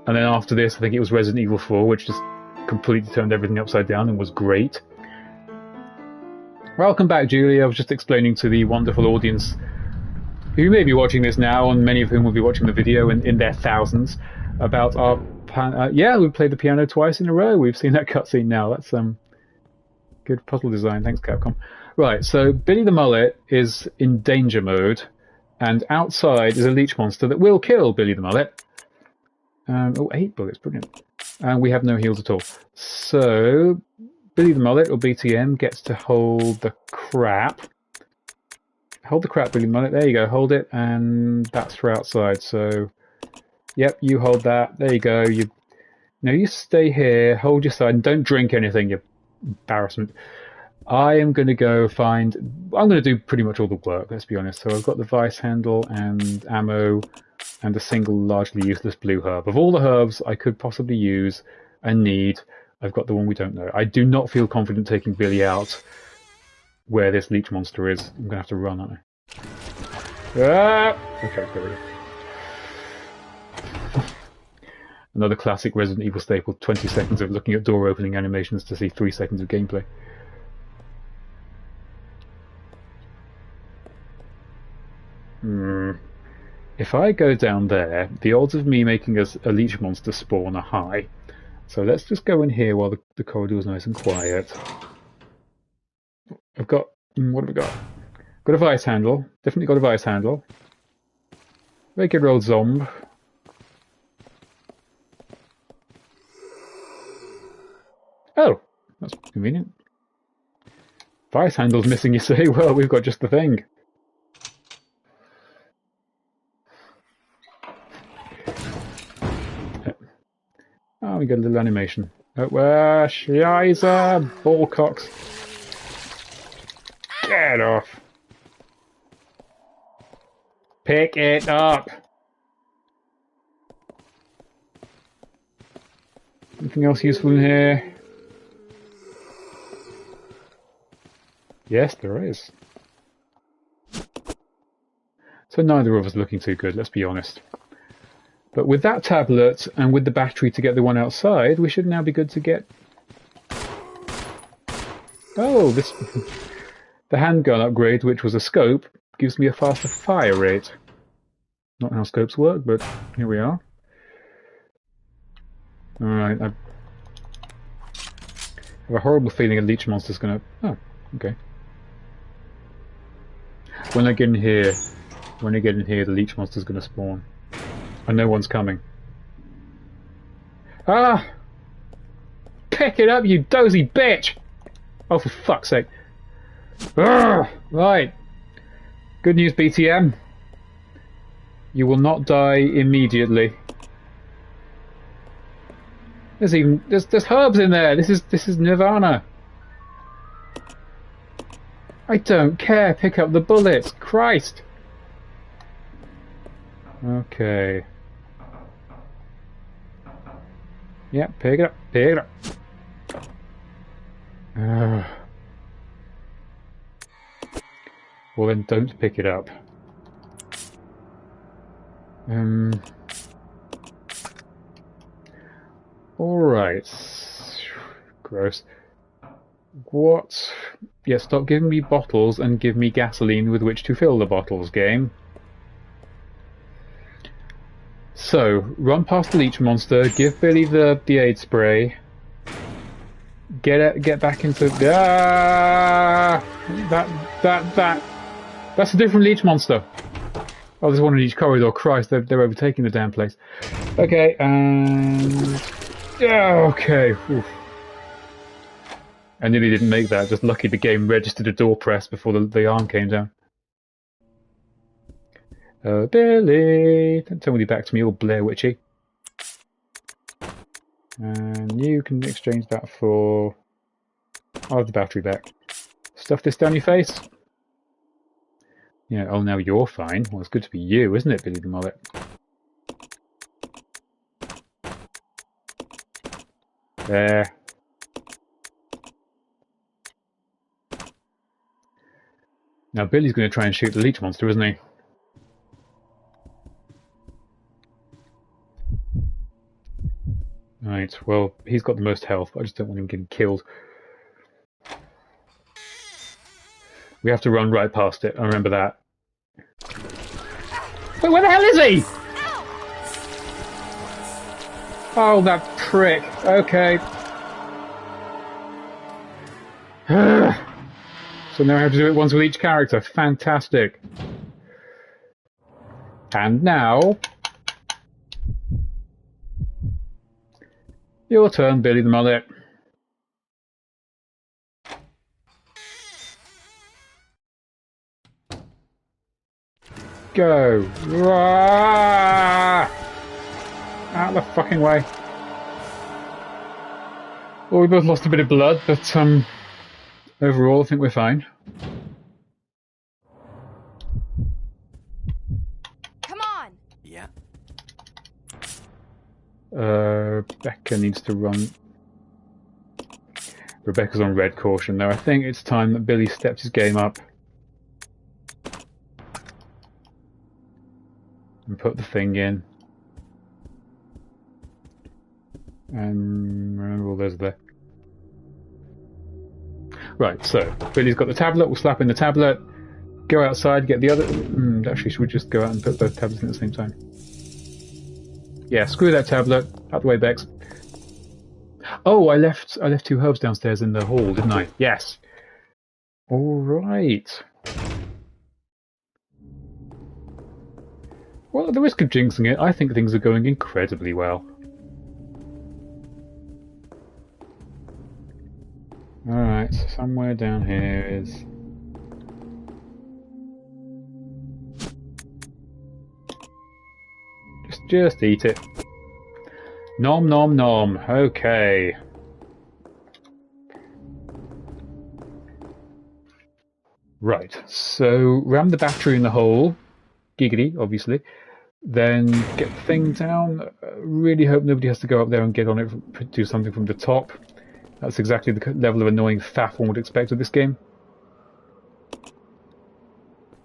And then after this, I think it was Resident Evil 4, which just completely turned everything upside down and was great. Welcome back, Julie. I was just explaining to the wonderful audience who may be watching this now, and many of whom will be watching the video in their thousands, about our... yeah, we played the piano twice in a row. We've seen that cutscene now. That's good puzzle design. Thanks, Capcom. Right, so Billy the Mullet is in danger mode, and outside is a leech monster that will kill Billy the Mullet. Oh, 8 bullets, brilliant. And we have no heals at all. So, Billy the Mullet, or BTM, gets to hold the crap. Hold the crap, Billy the Mullet. There you go, hold it, and that's for outside. So, yep, you hold that. There you go. Now you stay here, hold your side, and don't drink anything, you embarrassment. I am going to go find... I'm going to do pretty much all the work, let's be honest. So I've got the vice handle and ammo and a single largely useless blue herb. Of all the herbs I could possibly use and need, I've got the one we don't know. I do not feel confident taking Billy out where this leech monster is. I'm going to have to run, aren't I? Okay, let's go rid of it. Another classic Resident Evil staple, 20 seconds of looking at door opening animations to see 3 seconds of gameplay. If I go down there, the odds of me making a leech monster spawn are high. So let's just go in here while the corridor is nice and quiet. I've got... what have we got? Got a vice handle. Definitely got a vice handle. Regular old zomb. Oh, that's convenient. Vice handle's missing, you say? Well, we've got just the thing. Oh, we got a little animation. Scheiße! Ballcocks. Get off. Pick it up. Anything else useful in here? Yes, there is. So neither of us are looking too good, let's be honest. But with that tablet and with the battery to get the one outside, we should now be good to get... Oh, this... The handgun upgrade, which was a scope, gives me a faster fire rate. Not how scopes work, but here we are. Alright, I have a horrible feeling a leech monster's gonna... Oh, okay. When I get in here, the leech monster's gonna spawn. And no one's coming. Ah! Pick it up, you dozy bitch! Oh, for fuck's sake. Urgh! Right. Good news, BTM. You will not die immediately. There's herbs in there. This is Nirvana. I don't care. Pick up the bullets. Christ. Okay. Yeah, pick it up. Pick it up. Well then, don't pick it up. Alright. Gross. What? Yeah, stop giving me bottles and give me gasoline with which to fill the bottles, game. So, run past the leech monster, give Billy the aid spray, get back into... That's a different leech monster. Oh, there's one in each corridor. Christ, they're overtaking the damn place. Okay, and... Okay. Oof. I nearly didn't make that. Just lucky the game registered a door press before the arm came down. Billy! Don't tell me back to me, all Blair Witchy. And you can exchange that for... I'll have the battery back. Stuff this down your face. Yeah, oh, now you're fine. Well, it's good to be you, isn't it, Billy the Mullet? There. Now Billy's going to try and shoot the leech monster, isn't he? Right, well, he's got the most health. I just don't want him getting killed. We have to run right past it. I remember that. Wait, where the hell is he? Oh, that prick. Okay. So now I have to do it once with each character. Fantastic. And now... Your turn, Billy the Mullet. Go. Out of the fucking way. Well, we both lost a bit of blood, but overall I think we're fine. Come on. Yeah. Rebecca needs to run. Rebecca's on red caution though. I think it's time that Billy steps his game up. And put the thing in. And remember all those there. Right, so Billy's got the tablet, we'll slap in the tablet, go outside, get the other... actually, should we just go out and put both tablets in at the same time? Yeah, screw that tablet. Out the way, Bex. Oh, I left 2 herbs downstairs in the hall, didn't I? Yes. Alright. Well, at the risk of jinxing it, I think things are going incredibly well. Alright, so somewhere down here is... Just eat it. Nom nom nom. Okay. Right, so ram the battery in the hole. Giggity, obviously. Then get the thing down. Really hope nobody has to go up there and get on it, do something from the top. That's exactly the level of annoying faff one would expect of this game.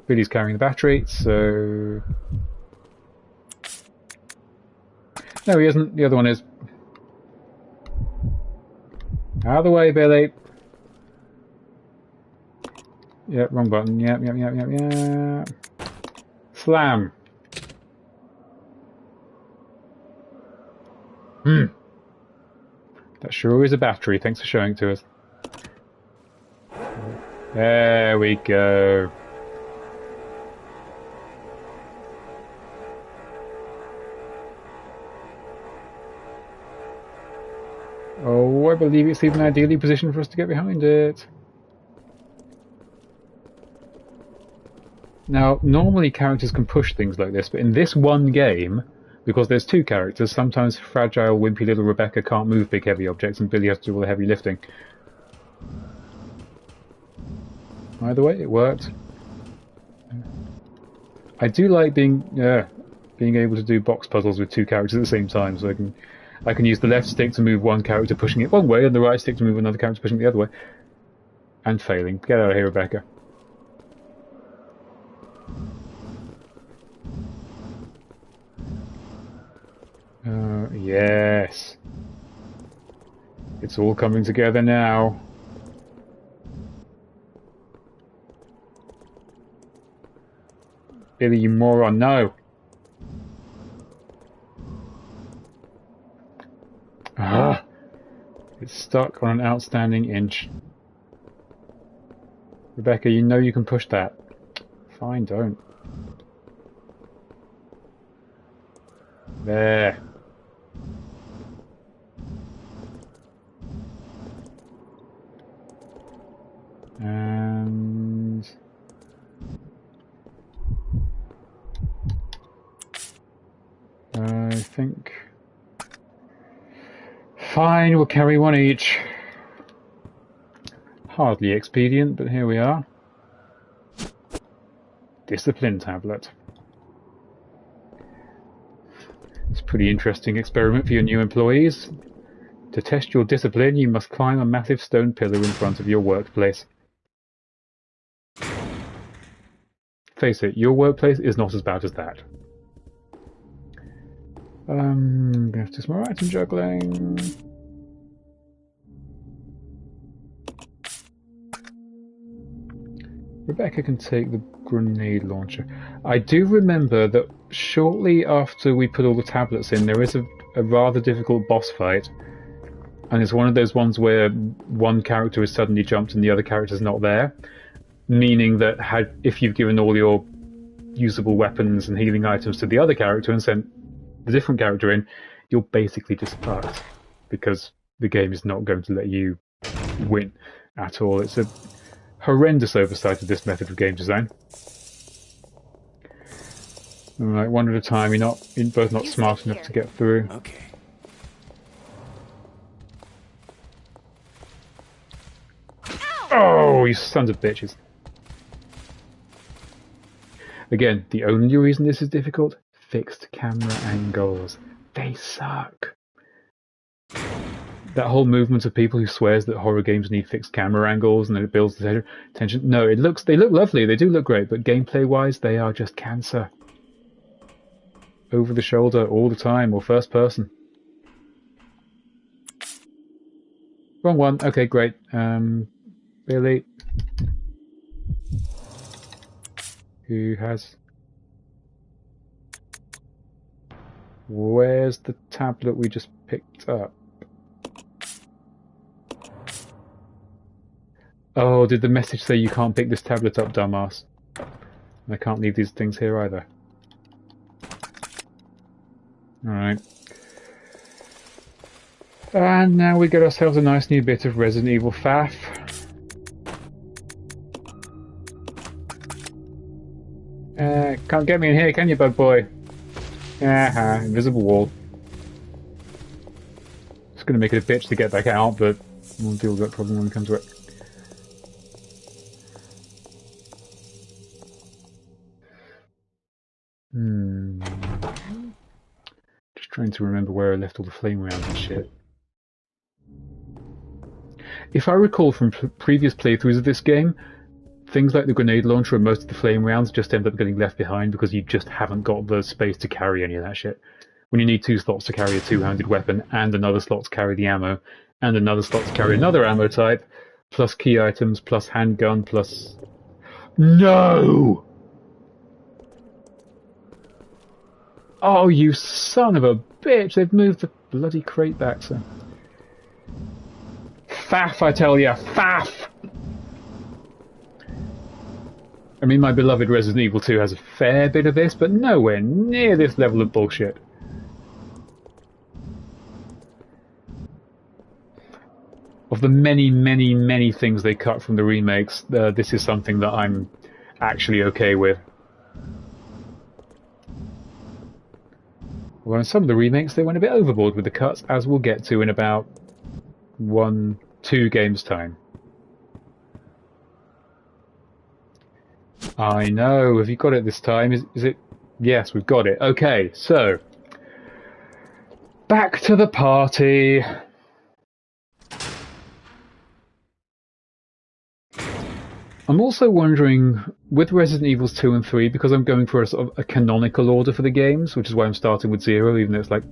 Billy's carrying the battery, so... No, he isn't. The other one is. Out of the way, Billy. Yep, wrong button. Yep. Slam. That sure is a battery. Thanks for showing it to us. There we go. Oh, I believe it's even ideally positioned for us to get behind it. Now, normally characters can push things like this, but in this one game, because there's two characters, sometimes fragile, wimpy little Rebecca can't move big heavy objects and Billy has to do all the heavy lifting. Either way, it worked. I do like being able to do box puzzles with two characters at the same time, so I can use the left stick to move one character pushing it one way and the right stick to move another character pushing it the other way. And failing. Get out of here, Rebecca. Yes. It's all coming together now. Billy, you moron, no! Ah! It's stuck on an outstanding inch. Rebecca, you know you can push that. Fine, don't. There. And... I think... Fine, we'll carry one each. Hardly expedient, but here we are. Discipline tablet. It's a pretty interesting experiment for your new employees. To test your discipline, you must climb a massive stone pillar in front of your workplace. Face it, your workplace is not as bad as that. I'm gonna have to do some more item juggling. Rebecca can take the grenade launcher. I do remember that shortly after we put all the tablets in, there is a rather difficult boss fight. And it's one of those ones where one character is suddenly jumped and the other character's not there. Meaning that if you've given all your usable weapons and healing items to the other character and sent the different character in, you're basically just fucked. Because the game is not going to let you win at all. It's a horrendous oversight of this method of game design. Alright, one at a time. You're both not smart enough to get through. Okay. Oh, you sons of bitches. Again, the only reason this is difficult, fixed camera angles. They suck. That whole movement of people who swears that horror games need fixed camera angles and that it builds the tension. No, they look lovely, they do look great, but gameplay-wise, they are just cancer. Over the shoulder all the time, or first person. Wrong one. Okay, great. Billy. Who has... Where's the tablet we just picked up? Oh, did the message say you can't pick this tablet up, dumbass? And I can't leave these things here either. Alright. And now we get ourselves a nice new bit of Resident Evil faff. Can't get me in here, can you, bug boy? Aha, invisible wall. It's going to make it a bitch to get back out, but we'll deal with that problem when we come to it. Just trying to remember where I left all the flame rounds and shit. If I recall from previous playthroughs of this game, things like the grenade launcher and most of the flame rounds just end up getting left behind because you just haven't got the space to carry any of that shit. When you need 2 slots to carry a 2-handed weapon, and another slot to carry the ammo, and another slot to carry another ammo type, plus key items, plus handgun, plus... No! Oh, you son of a bitch! They've moved the bloody crate back, so... Faff, I tell ya! Faff! I mean, my beloved Resident Evil 2 has a fair bit of this, but nowhere near this level of bullshit. Of the many, many, many things they cut from the remakes, this is something that I'm actually okay with. Well, in some of the remakes, they went a bit overboard with the cuts, as we'll get to in about 1-2 games' time. I know. Have you got it this time? Is it? Yes, we've got it. Okay, so back to the party. I'm also wondering, with Resident Evils 2 and 3, because I'm going for a sort of a canonical order for the games, which is why I'm starting with 0, even though it's like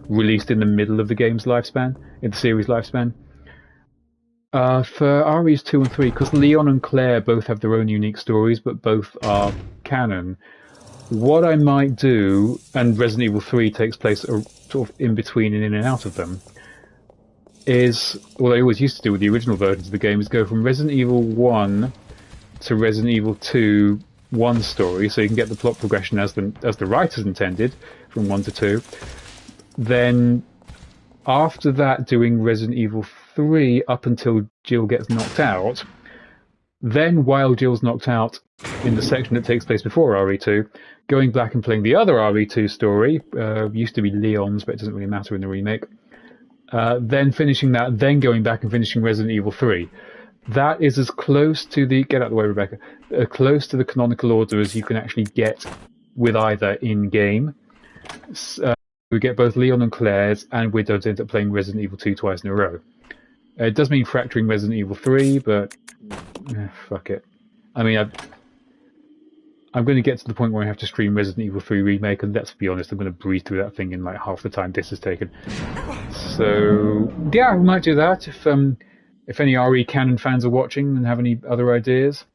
released in the middle of the game's lifespan, in the series lifespan. For REs 2 and 3, because Leon and Claire both have their own unique stories, but both are canon, what I might do, and Resident Evil 3 takes place sort of in between and in and out of them, is, what I always used to do with the original versions of the game, is go from Resident Evil 1 to Resident Evil 2 one story, so you can get the plot progression as the writers intended, from 1 to 2. Then, after that, doing Resident Evil 3 up until Jill gets knocked out. Then, while Jill's knocked out in the section that takes place before RE2, going back and playing the other RE2 story, used to be Leon's, but it doesn't really matter in the remake. Then finishing that, then going back and finishing Resident Evil 3. That is as close to the... Get out of the way, Rebecca. Close to the canonical order as you can actually get with either in-game. We get both Leon and Claire's, and we don't end up playing Resident Evil 2 twice in a row. It does mean fracturing Resident Evil 3, but... fuck it. I mean, I'm going to get to the point where I have to stream Resident Evil 3 Remake, and let's be honest, I'm going to breeze through that thing in like half the time this has taken. So, yeah, we might do that if any RE canon fans are watching and have any other ideas.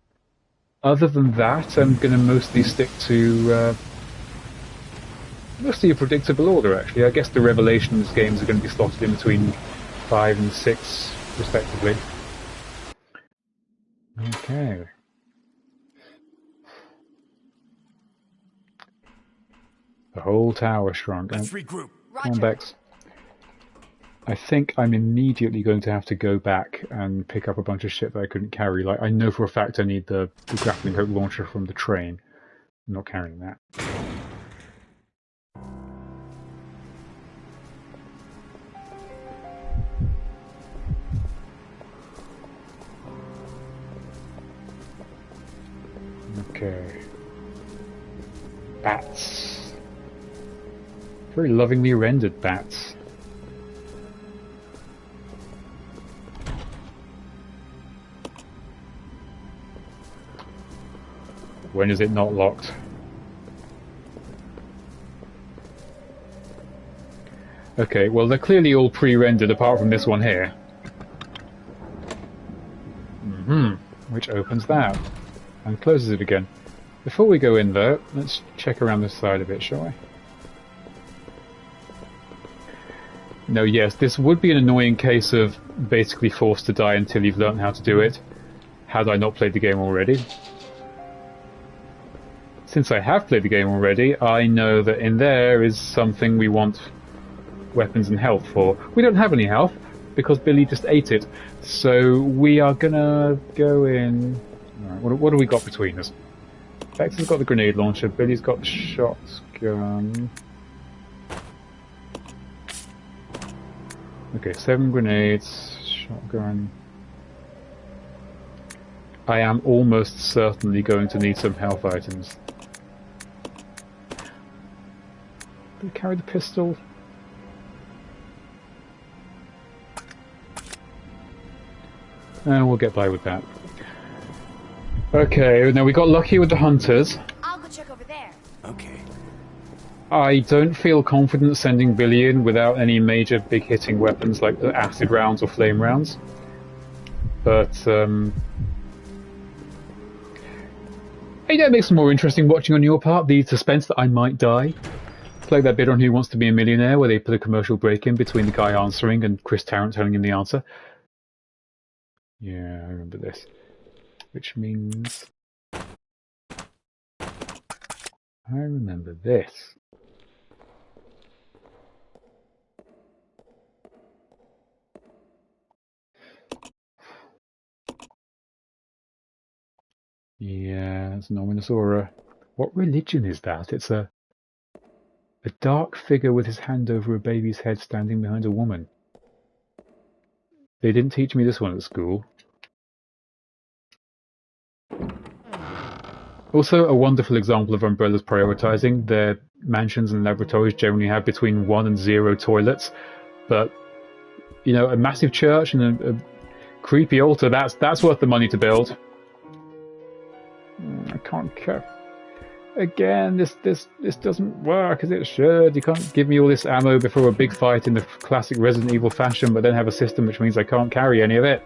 Other than that, I'm going to mostly stick to mostly a predictable order, actually. I guess the Revelations games are going to be slotted in between 5 and 6, respectively. Okay. The whole tower shrunk. Let's regroup. Come on, Bex. I think I'm immediately going to have to go back and pick up a bunch of shit that I couldn't carry. Like, I know for a fact I need the grappling hook launcher from the train. I'm not carrying that. Okay. Bats. Very lovingly rendered bats. When is it not locked? Okay, well they're clearly all pre-rendered apart from this one here. Which opens that. And closes it again. Before we go in though, let's check around this side a bit, shall we? No, yes, this would be an annoying case of basically forced to die until you've learned how to do it, had I not played the game already. Since I have played the game already, I know that in there is something we want weapons and health for. We don't have any health, because Billy just ate it. So we are gonna go in... Alright, what do we got between us? Bex has got the grenade launcher, Billy's got the shotgun. Okay, 7 grenades, shotgun. I am almost certainly going to need some health items. Do we carry the pistol? We'll get by with that. Okay, now we got lucky with the hunters. I'll go check over there. Okay. I don't feel confident sending Billy in without any major big hitting weapons like the acid rounds or flame rounds. But, hey, that makes it more interesting watching on your part, the suspense that I might die. It's like that bit on Who Wants to Be a Millionaire where they put a commercial break in between the guy answering and Chris Tarrant telling him the answer. Yeah, I remember this. Which means... I remember this. Yeah, it's an ominous aura. What religion is that? It's a dark figure with his hand over a baby's head standing behind a woman. They didn't teach me this one at school. Also, a wonderful example of Umbrella's prioritizing. Their mansions and laboratories generally have between 1 and 0 toilets, but, you know, a massive church and a creepy altar, that's worth the money to build. I can't care. Again, this doesn't work as it should. You can't give me all this ammo before a big fight in the classic Resident Evil fashion, but then have a system which means I can't carry any of it.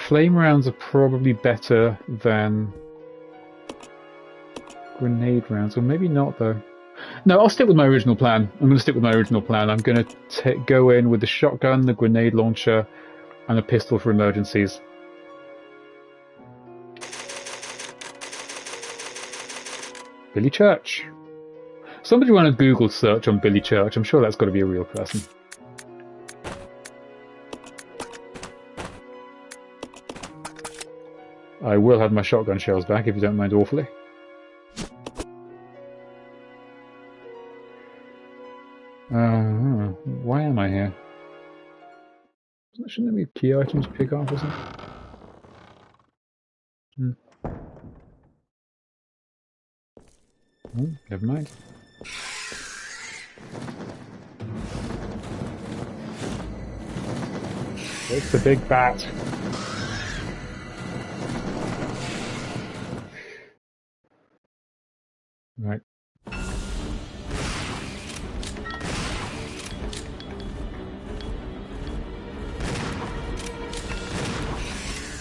Flame rounds are probably better than grenade rounds, or maybe not though. No, I'll stick with my original plan. I'm going to stick with my original plan. I'm going to go in with the shotgun, the grenade launcher, and a pistol for emergencies. Billy Church. Somebody run a Google search on Billy Church. I'm sure that's got to be a real person. I will have my shotgun shells back if you don't mind awfully. Why am I here? Shouldn't there be key items to pick up or something? Oh, never mind. It's the big bat. Right.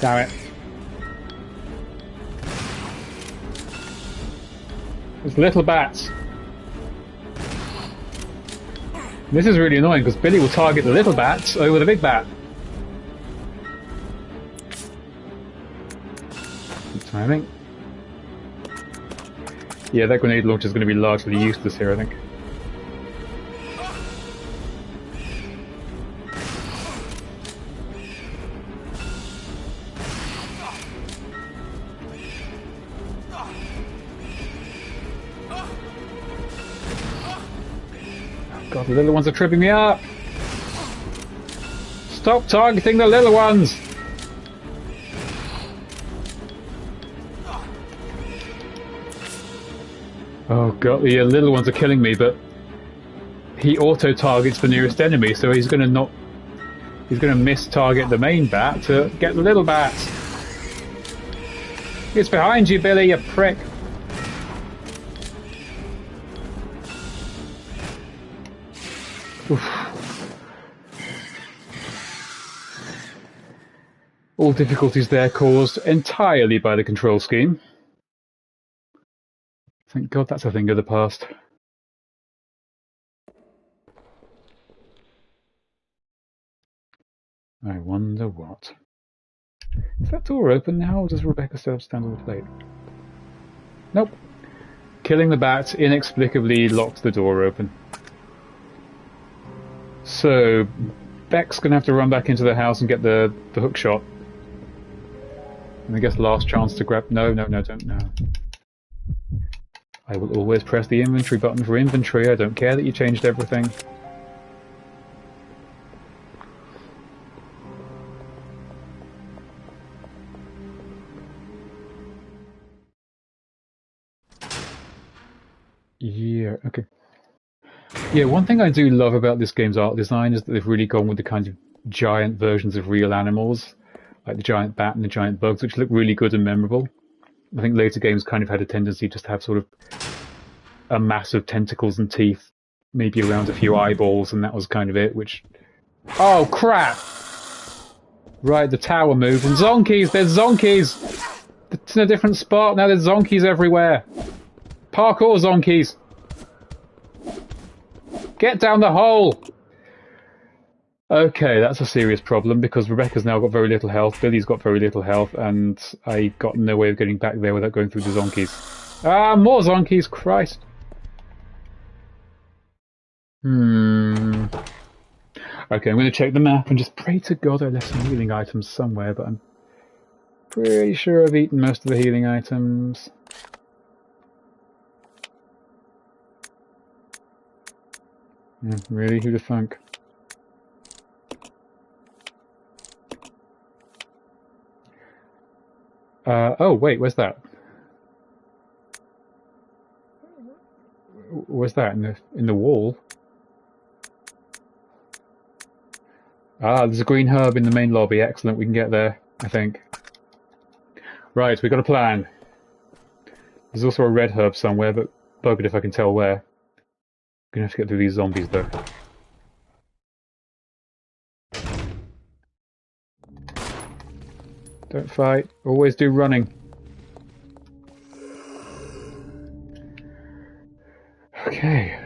Damn it. There's little bats. This is really annoying because Billy will target the little bats over the big bat. Good timing. Yeah, that grenade launcher is going to be largely useless here, I think. God, the little ones are tripping me up! Stop targeting the little ones! Oh god, the little ones are killing me, but he auto-targets the nearest enemy, so he's going to miss-target the main bat to get the little bat. It's behind you, Billy, you prick! Oof. All difficulties there caused entirely by the control scheme. Thank God that's a thing of the past. I wonder what. Is that door open now, or does Rebecca still have to stand on the plate? Nope. Killing the bat inexplicably locked the door open. So, Beck's going to have to run back into the house and get the hook shot. And I guess last chance to grab... No, don't. No. I will always press the inventory button for inventory. I don't care that you changed everything. Yeah, okay. Yeah, one thing I do love about this game's art design is that they've really gone with the kind of giant versions of real animals, like the giant bat and the giant bugs, which look really good and memorable. I think later games kind of had a tendency just to have sort of a mass of tentacles and teeth, maybe around a few eyeballs, and that was kind of it, which... Oh, crap! Right, the tower moved, and zonkies! There's zonkies! It's in a different spot, now there's zonkies everywhere! Parkour zonkies! Get down the hole! Okay, that's a serious problem, because Rebecca's now got very little health, Billy's got very little health, and I got no way of getting back there without going through the zonkies. Ah, more zonkies, Christ! Okay, I'm going to check the map and just pray to God I left some healing items somewhere, but I'm pretty sure I've eaten most of the healing items. Really? Who'd have thunk? Oh, wait, where's that? Where's that? In the wall? Ah, there's a green herb in the main lobby. Excellent, we can get there, I think. Right, we've got a plan. There's also a red herb somewhere, but buggered if I can tell where. Gonna have to get through these zombies, though. Don't fight. Always do running. Okay.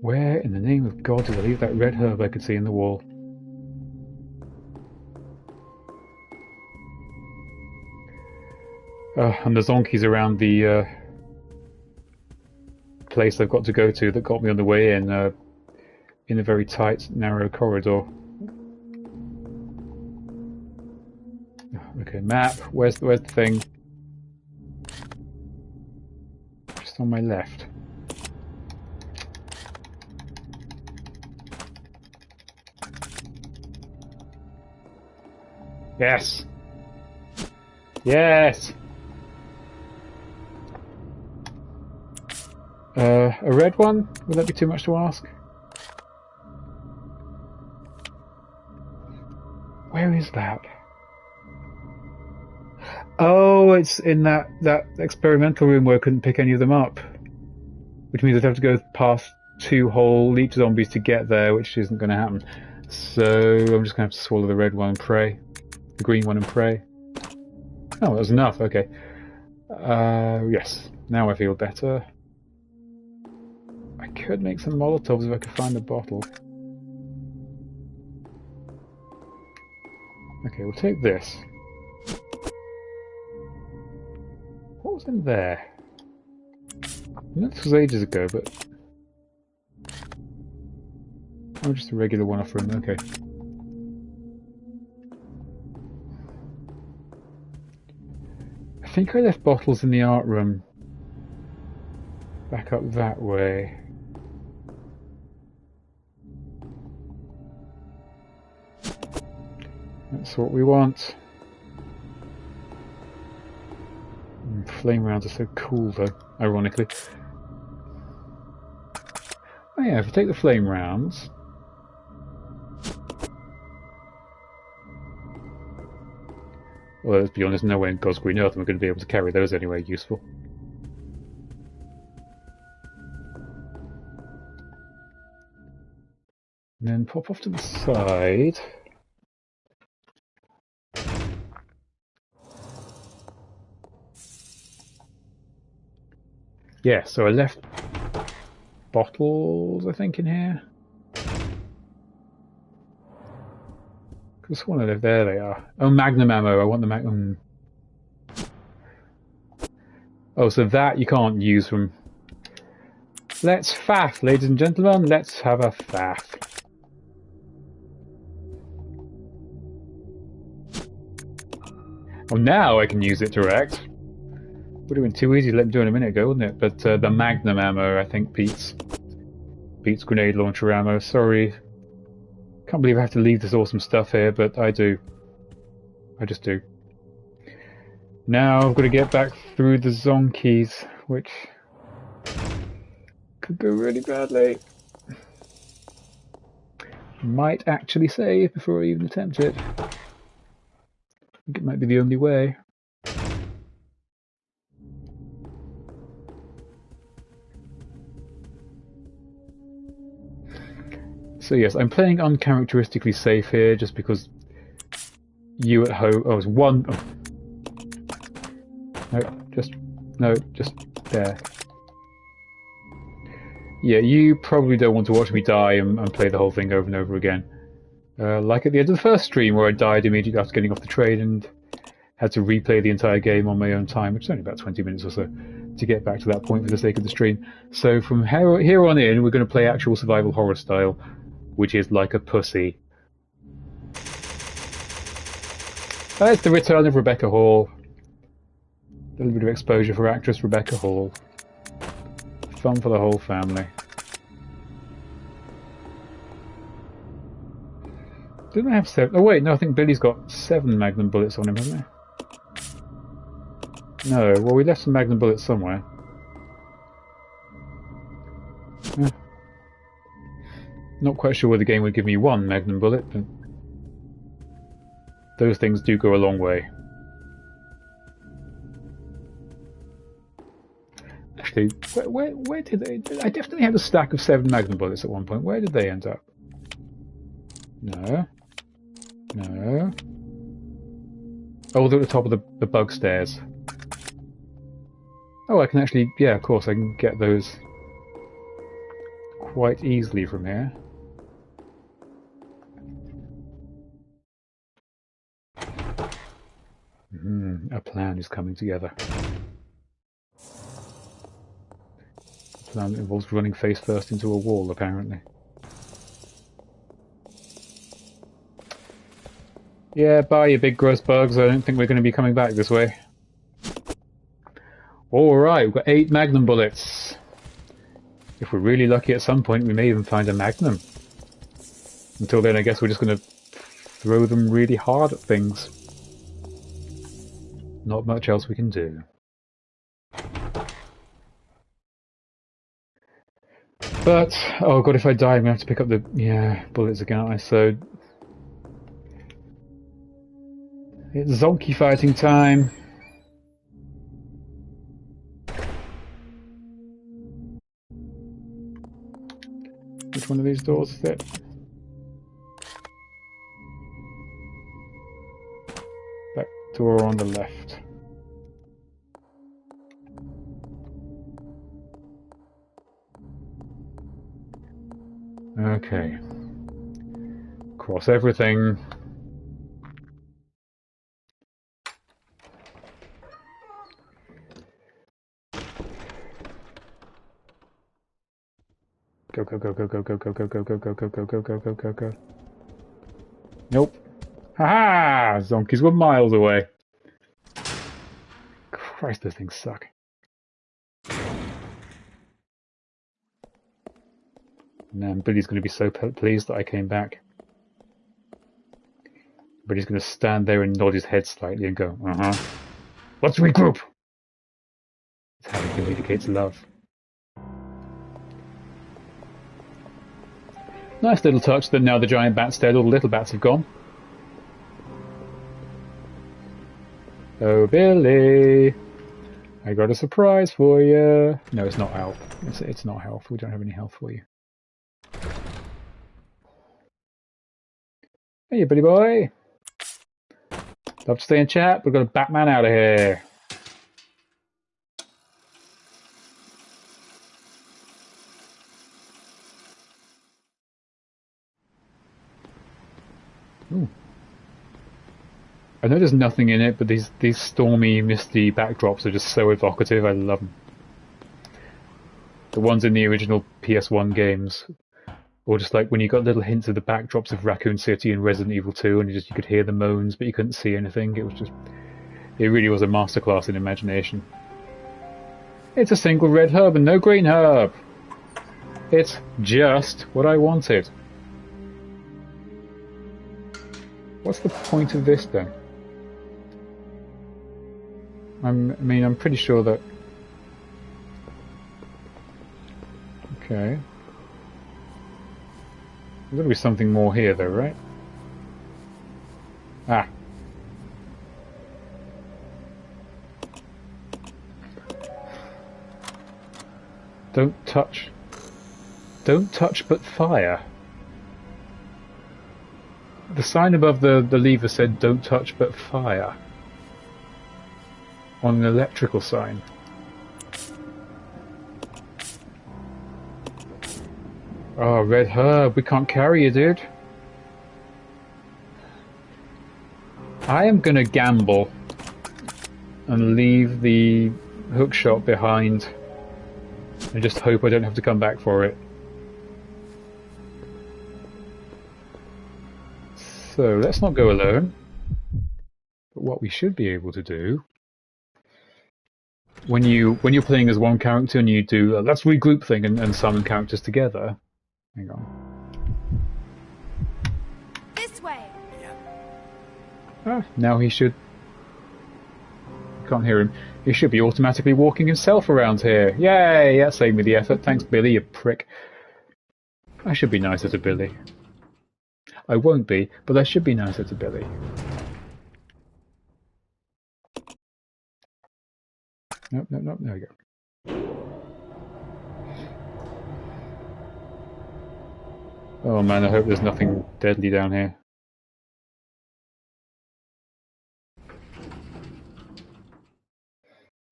Where in the name of God did I leave that red herb I could see in the wall? And the zonkies around the place I've got to go to that got me on the way in a very tight, narrow corridor. Okay, map. Where's the thing? Just on my left. Yes. Yes. A red one? Would that be too much to ask? Where is that? Oh, it's in that experimental room where I couldn't pick any of them up. Which means I'd have to go past 2 whole leech zombies to get there, which isn't going to happen. So I'm just going to have to swallow the red one and pray. The green one and pray. Oh, that was enough, okay. Yes, now I feel better. I could make some Molotovs if I could find the bottle. Okay, we'll take this. What was in there? This was ages ago, but... Oh, just a regular one off room, okay. I think I left bottles in the art room. Back up that way. That's what we want. Flame rounds are so cool though, ironically. Oh yeah, if we take the flame rounds... Well, let's be honest, nowhere in God's green earth we're going to be able to carry those anyway, useful. And then pop off to the side. Yeah, so I left bottles, I think, in here. Could have sworn I left. There they are. Oh, magnum ammo. I want the magnum. Oh, so that you can't use from... Let's faff, ladies and gentlemen. Let's have a faff. Well, now I can use it direct. Would have been too easy to let him do it a minute ago, wouldn't it? But the Magnum ammo, I think, beats grenade launcher ammo. Sorry. Can't believe I have to leave this awesome stuff here, but I do. I just do. Now I've got to get back through the Zonkies, which could go really badly. Might actually save before I even attempt it. I think it might be the only way. So yes, I'm playing uncharacteristically safe here just because you at home... Oh, it's one... Oh. No, just there. Yeah, you probably don't want to watch me die and play the whole thing over and over again. Like at the end of the first stream where I died immediately after getting off the train and had to replay the entire game on my own time, which is only about 20 minutes or so, to get back to that point for the sake of the stream. So from here on in, we're going to play actual survival horror style, which is like a pussy. It's the return of Rebecca Hall. A little bit of exposure for actress Rebecca Hall. Fun for the whole family. Didn't I have 7? Oh wait, no, I think Billy's got 7 Magnum bullets on him, hasn't he? No, well we left some Magnum bullets somewhere. Yeah. Not quite sure whether the game would give me 1 Magnum bullet, but those things do go a long way. Actually, where did they... I definitely had a stack of 7 Magnum bullets at one point. Where did they end up? No. No. Oh, they're at the top of the bug stairs. Oh, I can actually... Yeah, of course, I can get those quite easily from here. A plan is coming together. A plan that involves running face first into a wall, apparently. Yeah, bye you big gross bugs, I don't think we're going to be coming back this way. Alright, we've got 8 Magnum bullets. If we're really lucky at some point, we may even find a Magnum. Until then, I guess we're just going to throw them really hard at things. Not much else we can do. But, oh god, if I die, I'm going to have to pick up the, bullets again, aren't I? So, it's Zonky fighting time. Which one of these doors is it? That door on the left. Okay. Cross everything. Go, go, go, go, go, go, go, go, go, go, go, go, go, go, go, go, go, go. Nope. Haha! Zonkies were miles away. Christ, those things suck. Man, Billy's going to be so pleased that I came back. Billy's going to stand there and nod his head slightly and go, let's regroup! That's how he communicates love. Nice little touch that now the giant bat's dead, all the little bats have gone. Oh, Billy! I got a surprise for you. No, it's not health. It's not health. We don't have any health for you. Hey, Billy boy. Love to stay in chat. We've got a Batman out of here. Ooh. I know there's nothing in it, but these stormy, misty backdrops are just so evocative. I love them. The ones in the original PS1 games, or just like when you got little hints of the backdrops of Raccoon City and Resident Evil 2, and you could hear the moans, but you couldn't see anything. It was just It really was a masterclass in imagination. It's a single red herb and no green herb. It's just what I wanted. What's the point of this then? I'm pretty sure that... Okay. There's got to be something more here though, right? Ah. Don't touch. Don't touch but fire. The sign above the lever said don't touch but fire. On an electrical sign. Oh, red herb, we can't carry you, dude. I am gonna gamble and leave the hookshot behind and just hope I don't have to come back for it. So let's not go alone. But what we should be able to do when you're playing as one character and you do let's regroup thing and summon characters together. Hang on. This way. Ah, now he should. Can't hear him. He should be automatically walking himself around here. Yay! That saved me the effort. Thanks, Billy, you prick. I should be nicer to Billy. I won't be, but I should be nicer to Billy. Nope, nope, nope. There we go. Oh man, I hope there's nothing deadly down here.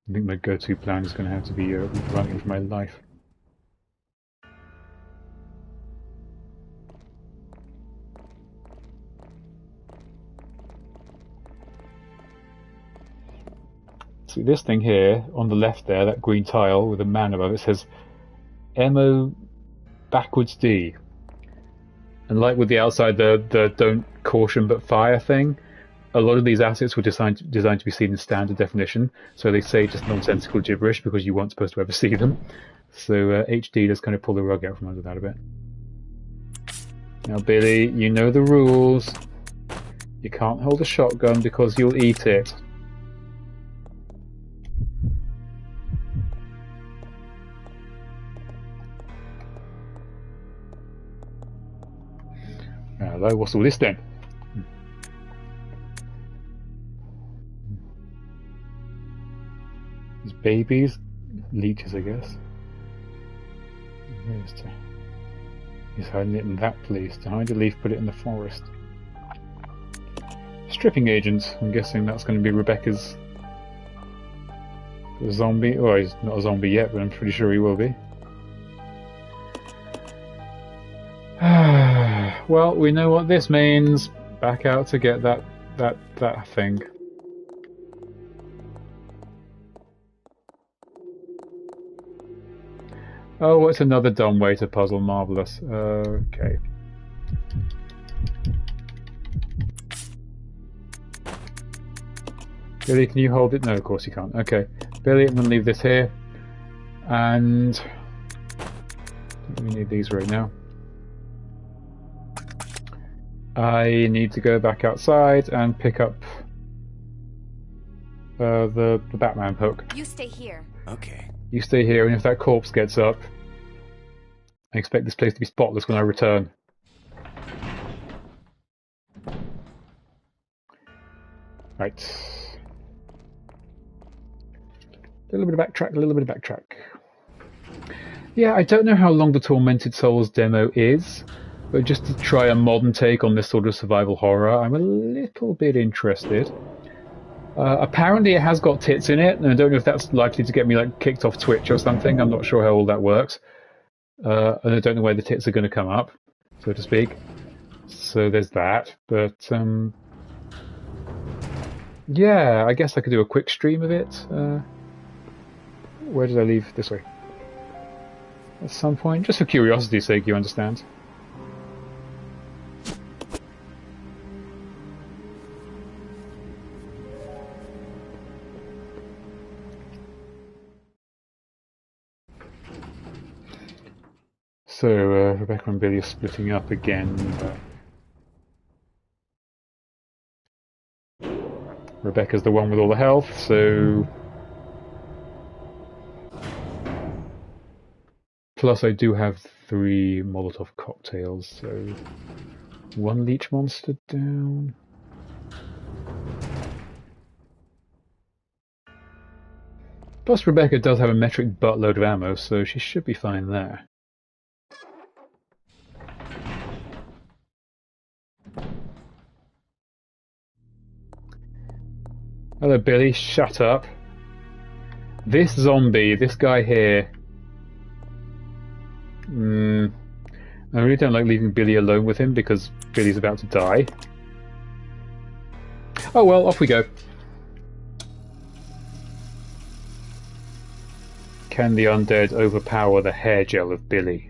I think my go-to plan is going to have to be running for my life. See this thing here on the left there, that green tile with a man above it, says MO backwards D. And like with the outside, the don't caution but fire thing, a lot of these assets were designed to be seen in standard definition, so they say just nonsensical gibberish because you weren't supposed to ever see them. So HD does kind of pull the rug out from under that a bit. Now Billy, you know the rules. You can't hold a shotgun because you'll eat it. Hello, what's all this then? There's babies, leeches, I guess. He's hiding it in that place. To hide a leaf, put it in the forest. Stripping agent. I'm guessing that's going to be Rebecca's zombie. Oh, he's not a zombie yet, but I'm pretty sure he will be. Well, we know what this means. Back out to get that thing. Oh, it's another dumb way to puzzle. Marvelous. Okay. Billy, can you hold it? No, of course you can't. Okay. Billy, I'm going to leave this here. And don't really need these right now. I need to go back outside and pick up the Batman hook. You stay here. Okay. You stay here, and if that corpse gets up, I expect this place to be spotless when I return. Right. A little bit of backtrack, a little bit of backtrack. Yeah, I don't know how long the Tormented Souls demo is, but just to try a modern take on this sort of survival horror, I'm a little bit interested. Apparently it has got tits in it, and I don't know if that's likely to get me like kicked off Twitch or something. I'm not sure how all that works. And I don't know where the tits are going to come up, so to speak. So there's that. But yeah, I guess I could do a quick stream of it. Where did I leave? This way. At some point, just for curiosity's sake, you understand. So, Rebecca and Billy are splitting up again. Rebecca's the one with all the health, so... Plus I do have 3 Molotov cocktails, so... 1 leech monster down. Plus Rebecca does have a metric buttload of ammo, so she should be fine there. Hello Billy, shut up. This zombie, this guy here... I really don't like leaving Billy alone with him because Billy's about to die. Oh well, off we go. Can the undead overpower the hair gel of Billy?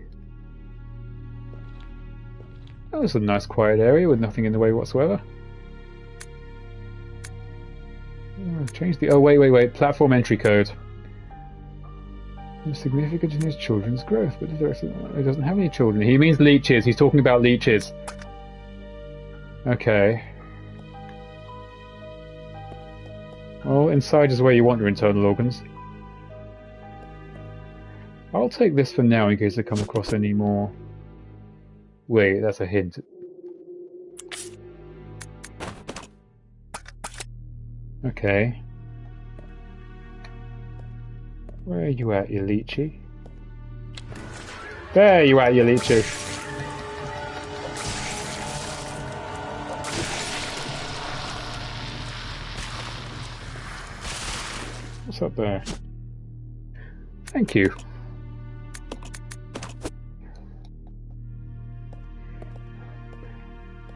Oh, it's a nice quiet area with nothing in the way whatsoever. Change the... Oh, wait. Platform entry code. Significant in his children's growth, but he doesn't have any children. He means leeches. He's talking about leeches. Okay. Well, inside is where you want your internal organs. I'll take this for now in case I come across any more. Wait, that's a hint. Okay. Where are you at, you leechy? There you at, you leechy! What's up there? Thank you.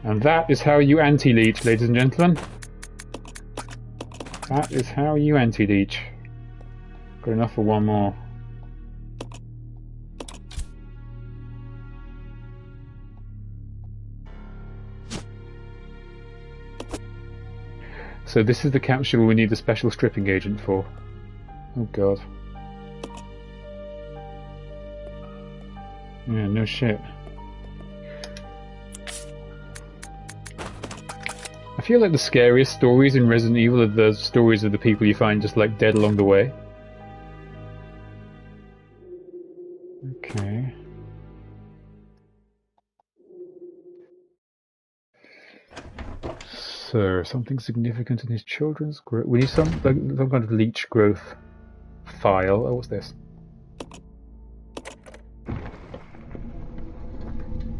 And that is how you anti-leech, ladies and gentlemen. That is how you anti-leech. Got enough for one more. So this is the capsule we need the special stripping agent for. Oh god. Yeah, no shit. I feel like the scariest stories in Resident Evil are the stories of the people you find just like dead along the way. Okay. So, something significant in his children's growth. We need some kind of leech growth file. Oh, what's this?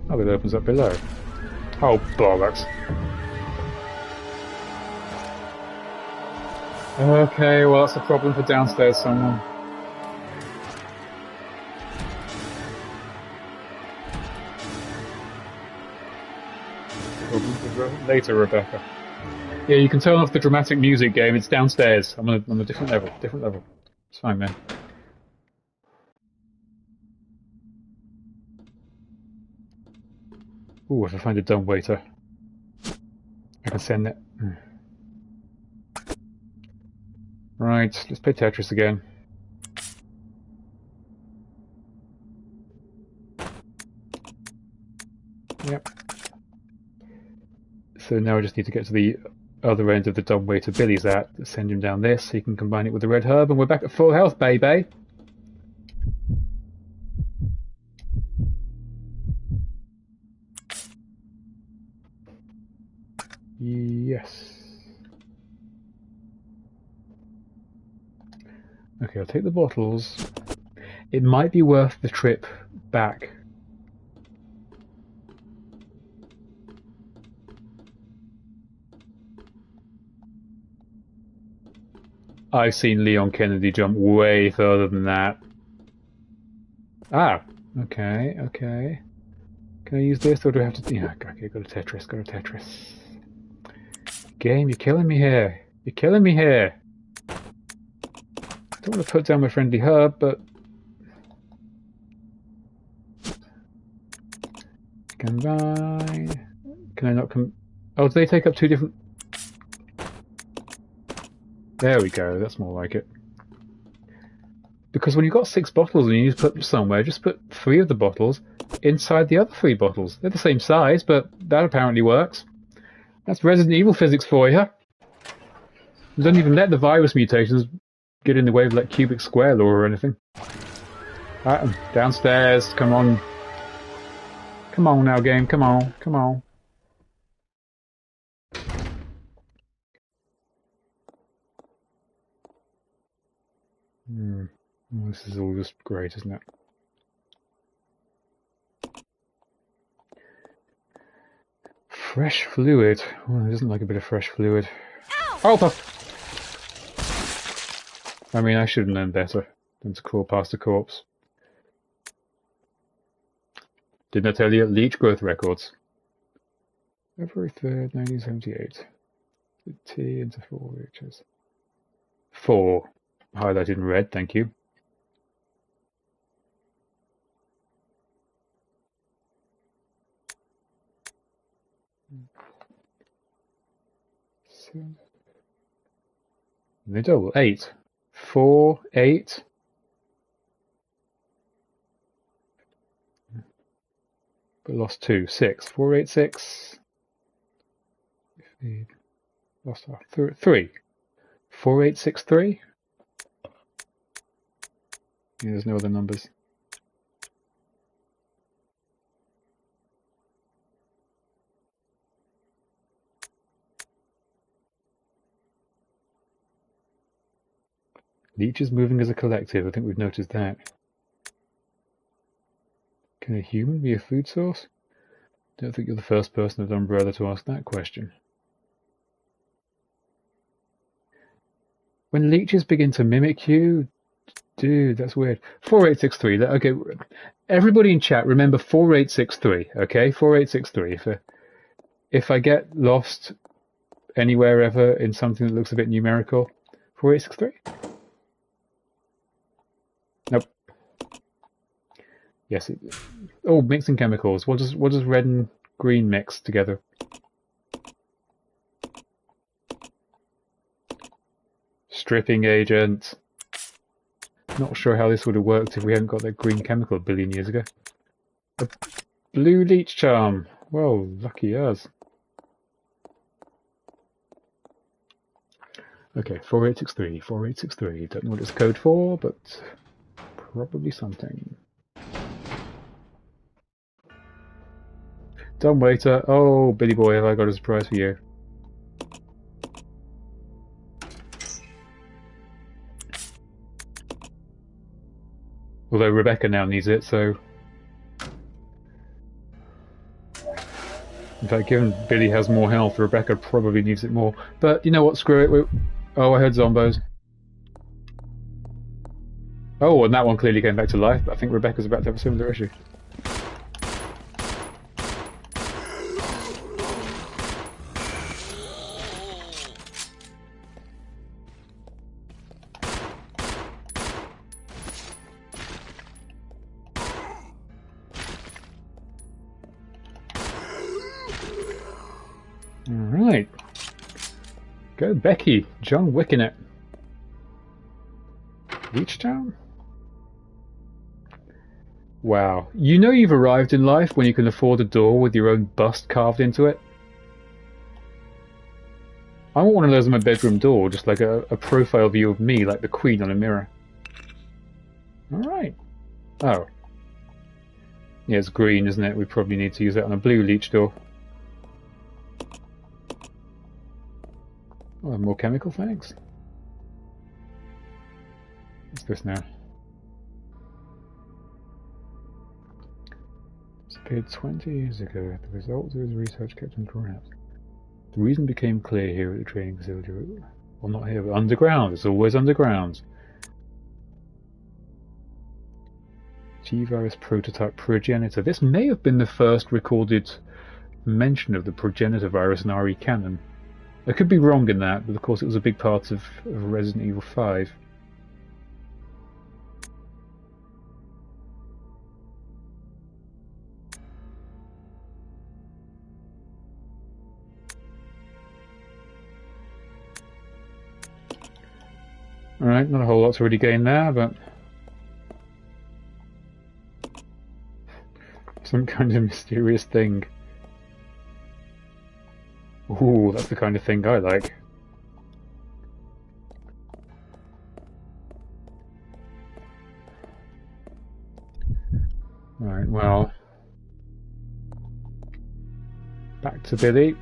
Oh, it opens up below. Oh, bollocks. Okay, well that's a problem for downstairs someone. Later, Rebecca. Yeah, you can turn off the dramatic music game. It's downstairs. I'm on a different level. It's fine, man. Ooh, if I find a dumb waiter, I can send it. Right, let's play Tetris again. Yep. So now I just need to get to the other end of the dumbwaiter Billy's at, send him down this, so he can combine it with the red herb, and we're back at full health, baby! Yes. Okay, I'll take the bottles. It might be worth the trip back. I've seen Leon Kennedy jump way further than that. Ah, okay. Can I use this, or do I have to... Yeah, okay, go to Tetris. Game, you're killing me here. I don't want to put down my friendly herb, but... Combine... Can I not come... Oh, do they take up 2 different... There we go, that's more like it. Because when you've got 6 bottles and you need to put them somewhere, just put 3 of the bottles inside the other 3 bottles. They're the same size, but that apparently works. That's Resident Evil physics for you. Don't even let the virus mutations get in the way of like cubic square law or anything. Alright, downstairs. Come on. Come on now, game. Come on. Come on. Well, this is all just great, isn't it? Fresh fluid. Well, who doesn't like a bit of fresh fluid? Oh, I mean, I should have known better than to crawl past a corpse. Didn't I tell you? Leech growth records. February 3rd, 1978. The T into 4 reaches. 4. Highlighted in red, thank you. Middle, 8. 4, 8. But lost 2, 6. 4, 8, 6. Lost 3. 4, 8, 6, 3. Yeah, there's no other numbers. Leech is moving as a collective. I think we've noticed that. Can a human be a food source? Don't think you're the first person at Umbrella to ask that question. When leeches begin to mimic you, dude, that's weird. 4863. Okay, everybody in chat, remember 4863. Okay, 4863. If I get lost anywhere ever in something that looks a bit numerical, 4863. Nope. Yes. Oh, mixing chemicals. What does red and green mix together? Stripping agent. Not sure how this would have worked if we hadn't got that green chemical a billion years ago. A blue leech charm. Well, lucky us. Okay, 4863, 4863. Don't know what it's code for, but probably something. Dumb waiter. Oh, Billy boy, have I got a surprise for you. Although Rebecca now needs it, so... In fact, given Billy has more health, Rebecca probably needs it more. But, you know what, screw it. Oh, I heard zombos. Oh, and that one clearly came back to life, but I think Rebecca's about to have a similar issue. Alright. Go Becky. John Wick in it. Leechtown? Wow. You know you've arrived in life when you can afford a door with your own bust carved into it? I want one of those on my bedroom door, just like a profile view of me, like the Queen on a mirror. Alright. Oh. Yeah, it's green, isn't it? We probably need to use that on a blue leech door. Oh, more chemical, thanks. What's this now? Disappeared 20 years ago. The results of his research kept under wraps. The reason became clear here at the training facility. Well, not here, but underground. It's always underground. G-Virus prototype progenitor. This may have been the first recorded mention of the progenitor virus in RE canon. I could be wrong in that, but of course it was a big part of Resident Evil 5. Alright, not a whole lot's already gained there, but... Some kind of mysterious thing. Ooh, that's the kind of thing I like. Right, well... Back to Billy.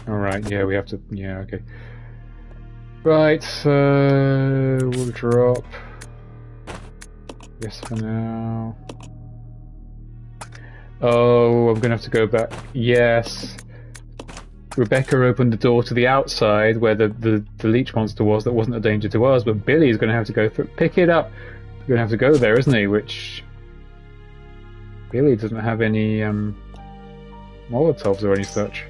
Alright, yeah, we have to... yeah, okay. Right, so... we'll drop... yes for now. Oh, I'm gonna have to go back. Yes. Rebecca opened the door to the outside where the leech monster was that wasn't a danger to us, but Billy's gonna have to go pick it up. He's gonna have to go there, isn't he? Which... Billy doesn't have any Molotovs or any such.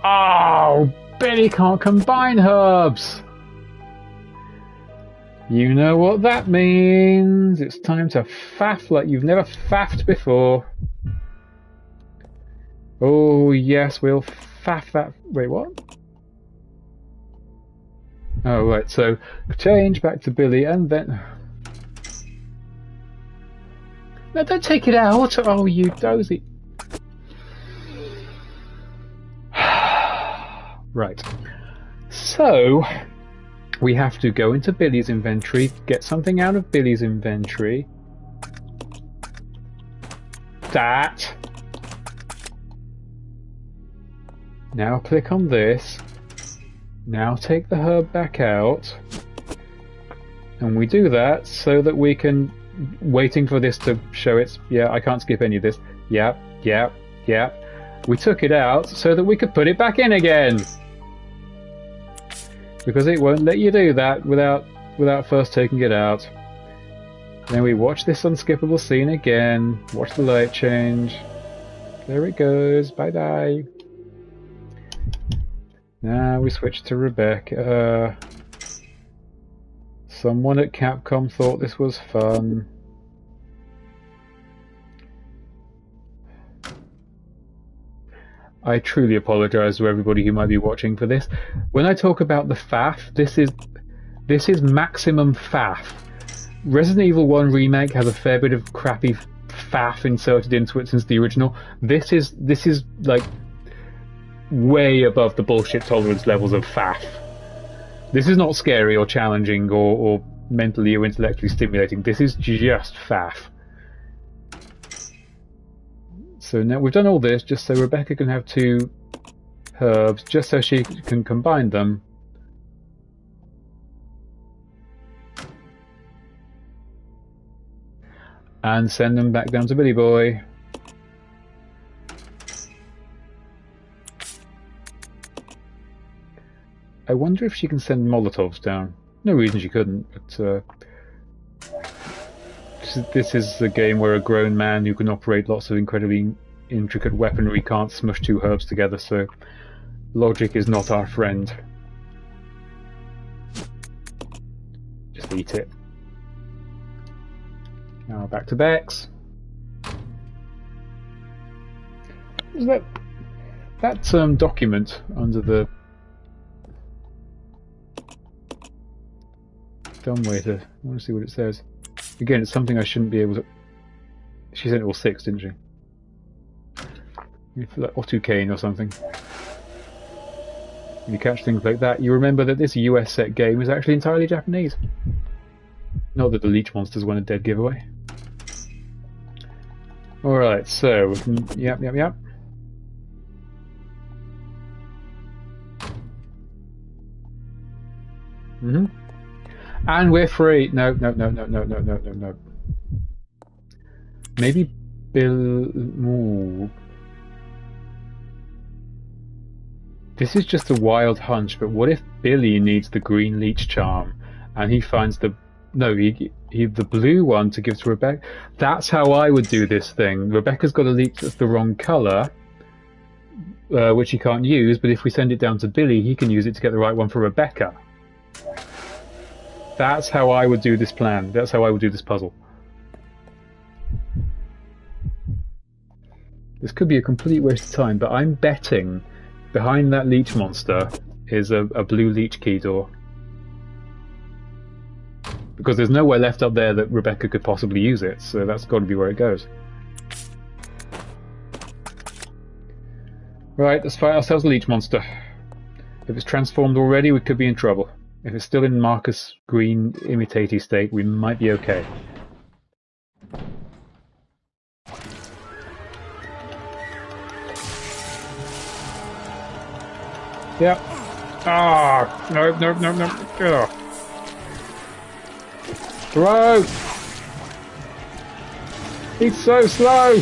Oh, Billy can't combine herbs! You know what that means. It's time to faff like you've never faffed before. Oh, yes, we'll faff that... wait, what? Oh, right, so change back to Billy and then... no, don't take it out! Oh, you dozy... right. So, we have to go into Billy's inventory, get something out of Billy's inventory. That. Now click on this. Now take the herb back out. And we do that so that we can... waiting for this to show its... yeah, I can't skip any of this. Yep, yep, yep. We took it out so that we could put it back in again. Because it won't let you do that without first taking it out. Then we watch this unskippable scene again. Watch the light change. There it goes. Bye bye. Now we switch to Rebecca. Someone at Capcom thought this was fun. I truly apologise to everybody who might be watching for this. When I talk about the faff, this is maximum faff. Resident Evil 1 Remake has a fair bit of crappy faff inserted into it since the original. This is like way above the bullshit tolerance levels of faff. This is not scary or challenging or mentally or intellectually stimulating. This is just faff. So now we've done all this just so Rebecca can have 2 herbs, just so she can combine them. And send them back down to Billy Boy. I wonder if she can send Molotovs down. No reason she couldn't, but this is a game where a grown man who can operate lots of incredibly intricate weaponry can't smush 2 herbs together, so logic is not our friend. Just eat it. Now back to Bex. Is that document under the dumbwaiter? I want to see what it says. Again, it's something I shouldn't be able to... She sent it all 6, didn't she? Like Otucane or something. When you catch things like that, you remember that this US set game is actually entirely Japanese. Not that the leech monsters won a dead giveaway. Alright, so we can... Yep. And we're free. No. Maybe Bill... Ooh. This is just a wild hunch, but what if Billy needs the green leech charm and he finds the... No, he the blue one to give to Rebecca? That's how I would do this thing. Rebecca's got a leech that's the wrong colour, which he can't use, but if we send it down to Billy, he can use it to get the right one for Rebecca. That's how I would do this plan. That's how I would do this puzzle. This could be a complete waste of time, but I'm betting Behind that leech monster is a blue leech key door. Because there's nowhere left up there that Rebecca could possibly use it, so that's got to be where it goes. Right, let's fight ourselves a leech monster. If it's transformed already, we could be in trouble. If it's still in Marcus Green imitatey state, we might be okay. Yep. Ah! No, no, no, no. Ugh. Throw! He's so slow!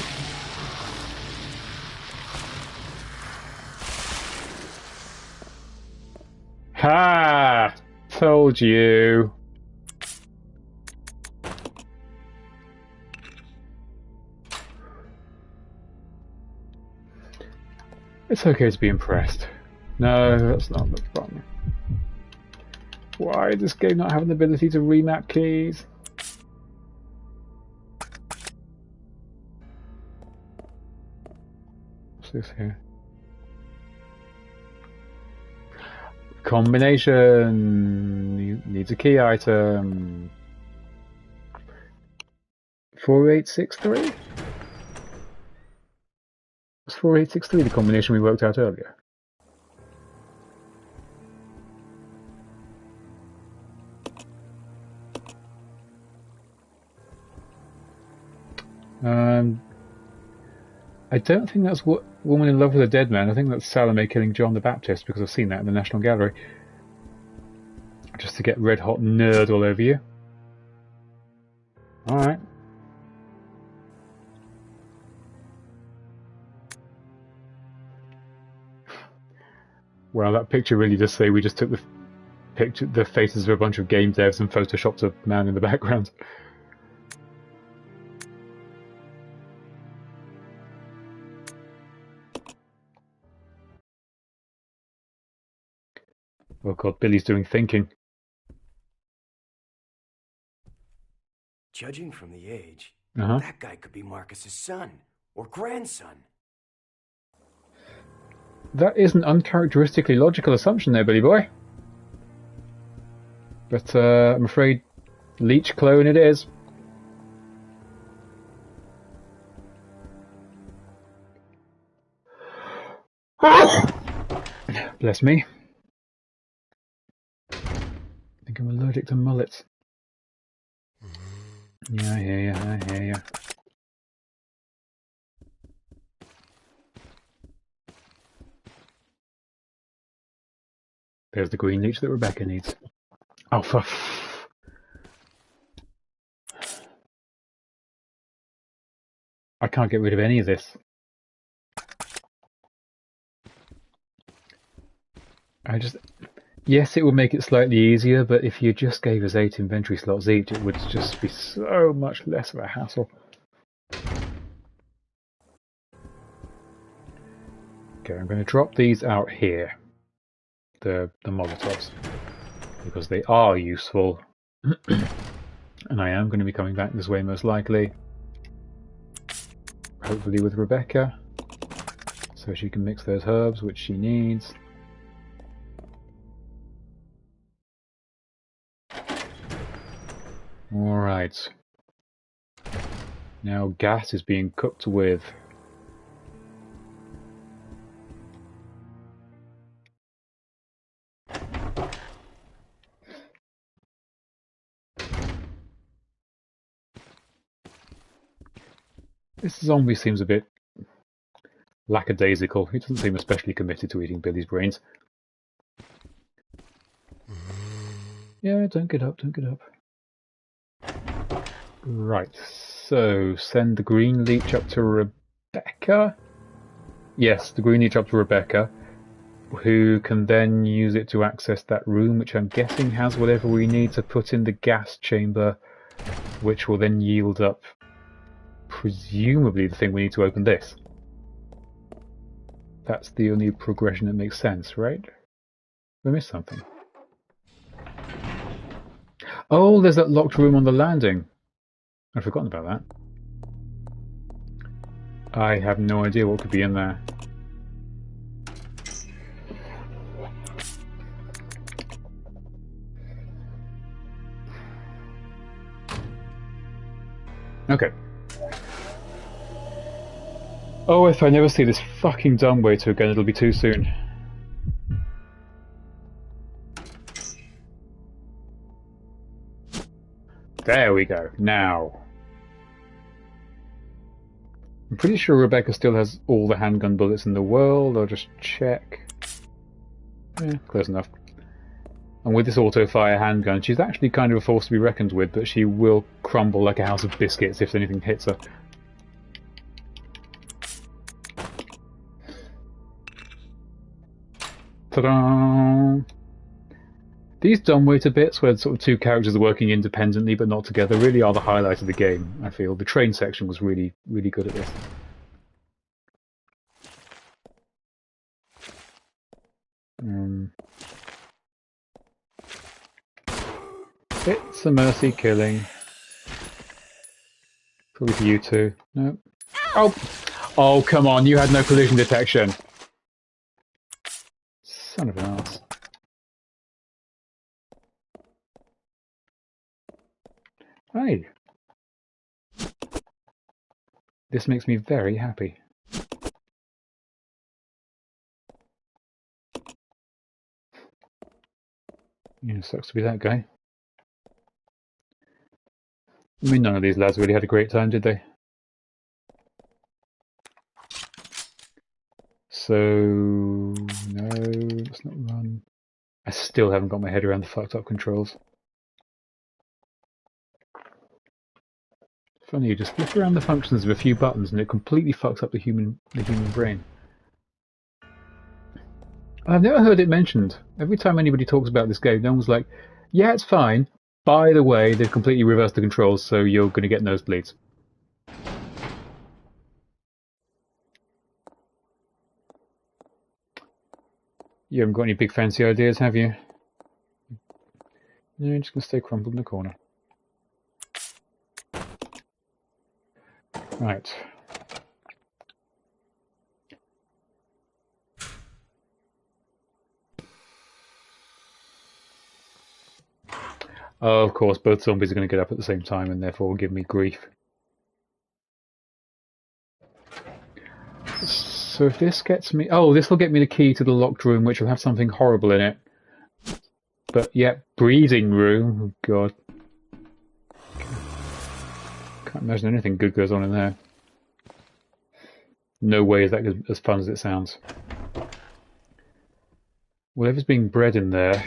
Ha! Told you. It's okay to be impressed. No, that's not the problem. Why does this game not have an ability to remap keys? What's this here? Combination needs a key item. 4863? Was 4863 the combination we worked out earlier? I don't think that's what Woman in Love with a Dead Man. I think that's Salome killing John the Baptist, because I've seen that in the National Gallery. Just to get red hot nerd all over you. Alright. Well, that picture really does say we just took the faces of a bunch of game devs and photoshopped a man in the background. Oh god, Billy's doing thinking. Judging from the age, Uh-huh. that guy could be Marcus's son or grandson. That is an uncharacteristically logical assumption there, Billy boy. But I'm afraid leech clone it is. Bless me. I think I'm allergic to mullets. Yeah, I hear you, I hear you. There's the green leech that Rebecca needs. Oh, for I can't get rid of any of this. Yes, it would make it slightly easier, but if you just gave us 8 inventory slots each, it would just be so much less of a hassle. Okay, I'm going to drop these out here. The Molotovs. Because they are useful. And I am going to be coming back this way most likely. Hopefully with Rebecca. So she can mix those herbs, which she needs. Alright. Now gas is being cooked with. This zombie seems a bit lackadaisical. He doesn't seem especially committed to eating Billy's brains. Yeah, don't get up, don't get up. Right, so send the green leech up to Rebecca. Yes, the green leech up to Rebecca, who can then use it to access that room, which I'm guessing has whatever we need to put in the gas chamber, which will then yield up, presumably, the thing we need to open this. That's the only progression that makes sense, right? We missed something. Oh, there's that locked room on the landing. I'd forgotten about that. I have no idea what could be in there. Okay. Oh, if I never see this fucking dumbwaiter again, it'll be too soon. There we go. Now. I'm pretty sure Rebecca still has all the handgun bullets in the world. I'll just check. Yeah, close enough. And with this auto-fire handgun, she's actually kind of a force to be reckoned with, but she will crumble like a house of biscuits if anything hits her. Ta-da! These dumbwaiter bits, where sort of two characters are working independently but not together, really are the highlight of the game, I feel. The train section was really, really good at this. It's a mercy killing. Probably for you too. No. Oh! Oh, come on, you had no collision detection. Son of an ass. Hey. This makes me very happy. Yeah, sucks to be that guy. I mean, none of these lads really had a great time, did they? So... no, let's not run. I still haven't got my head around the fucked up controls. Funny, you just flip around the functions of a few buttons and it completely fucks up the human brain. I've never heard it mentioned. Every time anybody talks about this game, no one's like, yeah, it's fine. By the way, they've completely reversed the controls, so you're going to get nosebleeds. You haven't got any big fancy ideas, have you? No, you're just going to stay crumpled in the corner. Right. Oh, of course, both zombies are going to get up at the same time and therefore will give me grief. So if this gets me... oh, this will get me the key to the locked room, which will have something horrible in it. But, yeah, breeding room. Oh, God. Can't imagine anything good goes on in there. No way is that as fun as it sounds. Whatever's being bred in there...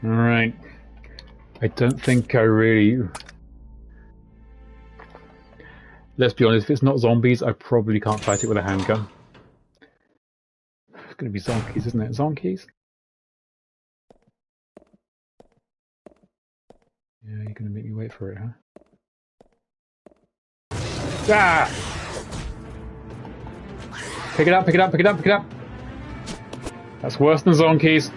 Alright. I don't think I really... Let's be honest, if it's not zombies, I probably can't fight it with a handgun. It's going to be zonkies, isn't it? Zonkies? Yeah, you're going to make me wait for it, huh? Ah! Pick it up, pick it up, pick it up, pick it up! That's worse than zonkies.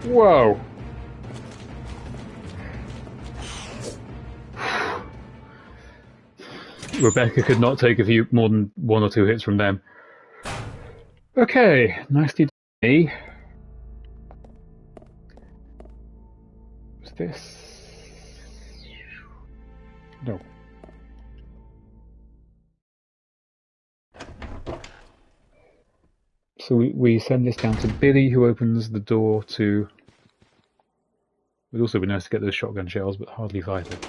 Whoa! Rebecca could not take a few more than one or two hits from them. Okay, nicely done. What's this? No. So we send this down to Billy, who opens the door to... It would also be nice to get those shotgun shells, but hardly vital.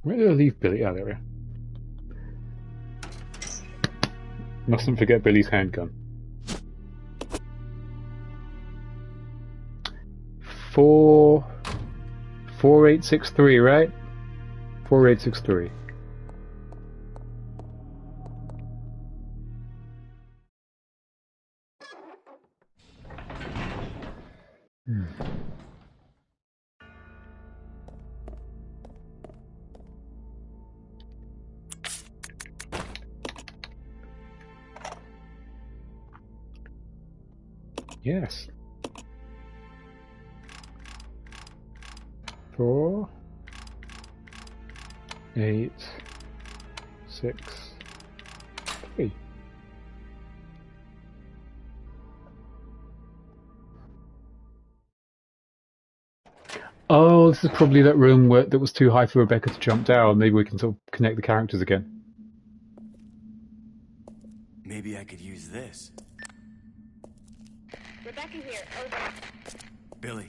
Where did I leave Billy? Ah, there we are. Mustn't forget Billy's handgun. 4863, right? 4863. Yes. 4, 8, 6, 3. Oh, this is probably that room that was too high for Rebecca to jump down. Maybe we can sort of connect the characters again. Maybe I could use this. Rebecca here, over. Billy,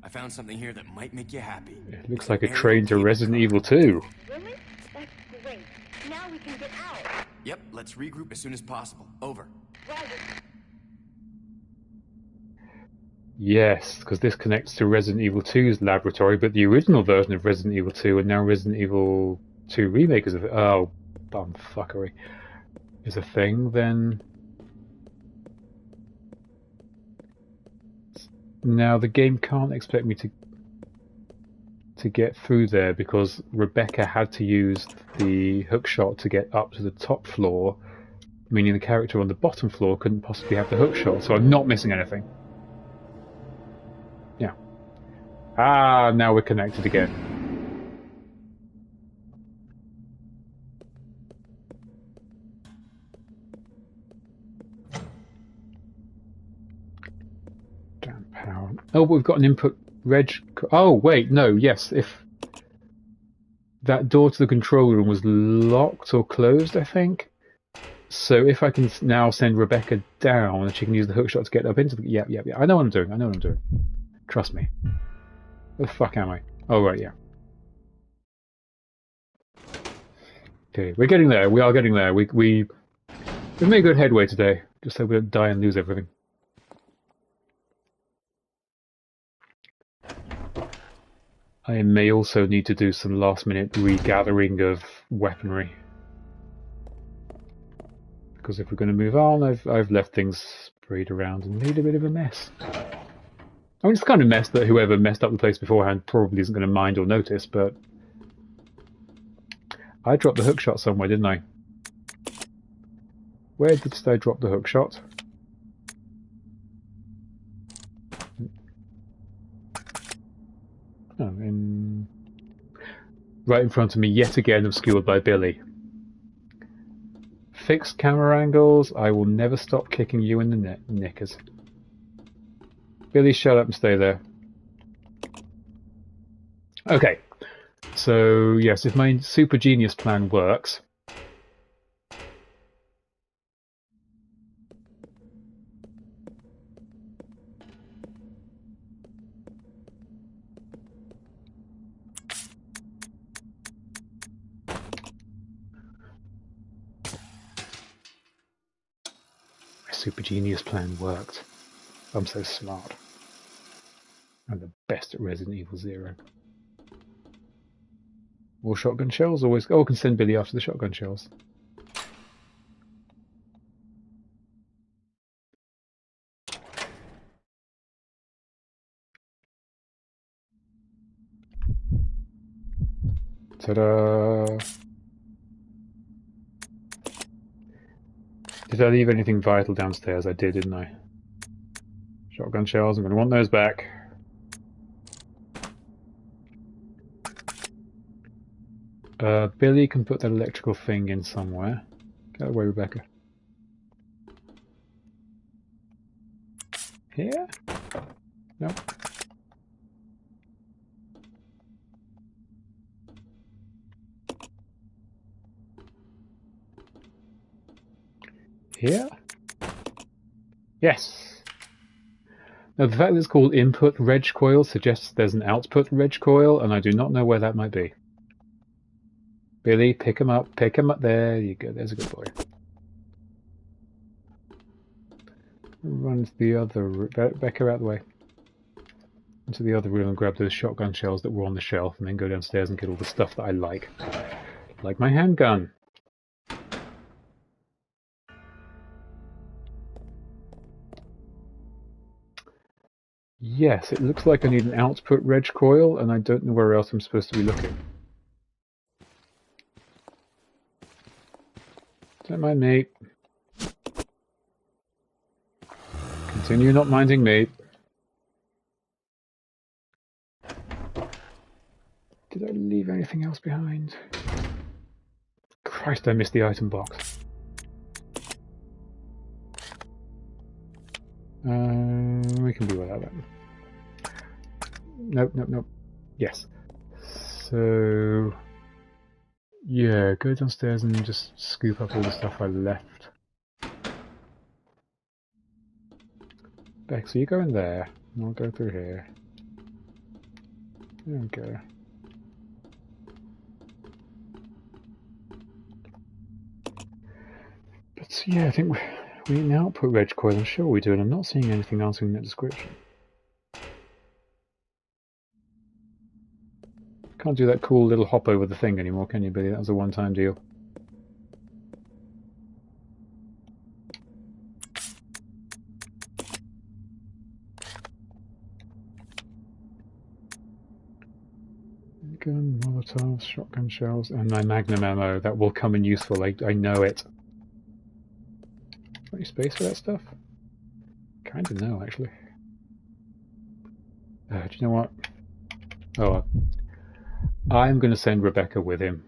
I found something here that might make you happy. It looks like a train to Resident Evil 2. Really? That's great. Now we can get out. Yep, let's regroup as soon as possible. Over. Roger. Yes, because this connects to Resident Evil 2's laboratory, but the original version of Resident Evil 2 and now Resident Evil 2 Remake is bumfuckery is a thing, then now the game can't expect me to get through there because Rebecca had to use the hookshot to get up to the top floor, meaning the character on the bottom floor couldn't possibly have the hookshot, so I'm not missing anything. Yeah. Ah, now we're connected again. Damn power. Oh, we've got an input reg. Oh, wait, no, yes. If that door to the control room was locked or closed, I think. So if I can now send Rebecca down and she can use the hookshot to get up into the... Yeah. I know what I'm doing. Trust me. Where the fuck am I? Oh, right, yeah. Okay, we're getting there. We are getting there. We've made good headway today. Just so we don't die and lose everything. I may also need to do some last-minute regathering of weaponry. Because if we're going to move on, I've left things sprayed around and made a bit of a mess. I mean, it's the kind of mess that whoever messed up the place beforehand probably isn't going to mind or notice, but I dropped the hookshot somewhere, didn't I? Where did I drop the hookshot? Oh, right in front of me, yet again, obscured by Billy. Fixed camera angles, I will never stop kicking you in the knickers. Billy, shut up and stay there. Okay, so yes, if my super genius plan works, super genius plan worked. I'm so smart. I'm the best at Resident Evil 0. More shotgun shells? Always. Oh, I can send Billy after the shotgun shells. Ta-da! Did I leave anything vital downstairs? I did, didn't I? Shotgun shells, I'm going to want those back. Billy can put that electrical thing in somewhere. Get away, Rebecca. Here? No. Here? Yes. Now the fact that it's called input reg coil suggests there's an output reg coil, and I do not know where that might be. Billy, pick him up. Pick him up. There you go. There's a good boy. Run to the other room. Becca, out the way. Into the other room and grab those shotgun shells that were on the shelf, and then go downstairs and get all the stuff that I like. Like my handgun. Yes, it looks like I need an output reg coil, and I don't know where else I'm supposed to be looking. Don't mind me. Continue not minding me. Did I leave anything else behind? Christ, I missed the item box. We can do without that. Nope, nope, nope. Yes. So... yeah, go downstairs and just scoop up all the stuff I left. Beck, so you go in there, and I'll go through here. There we go. But yeah, I think we need an output reg coil, I'm sure we do, and I'm not seeing anything answering that description. Can't do that cool little hop over the thing anymore, can you, Billy? That was a one-time deal. Gun, Molotovs, shotgun shells, and my magnum ammo. That will come in useful, I know it. Got any space for that stuff? Kinda no, actually. Do you know what? Oh, I'm going to send Rebecca with him.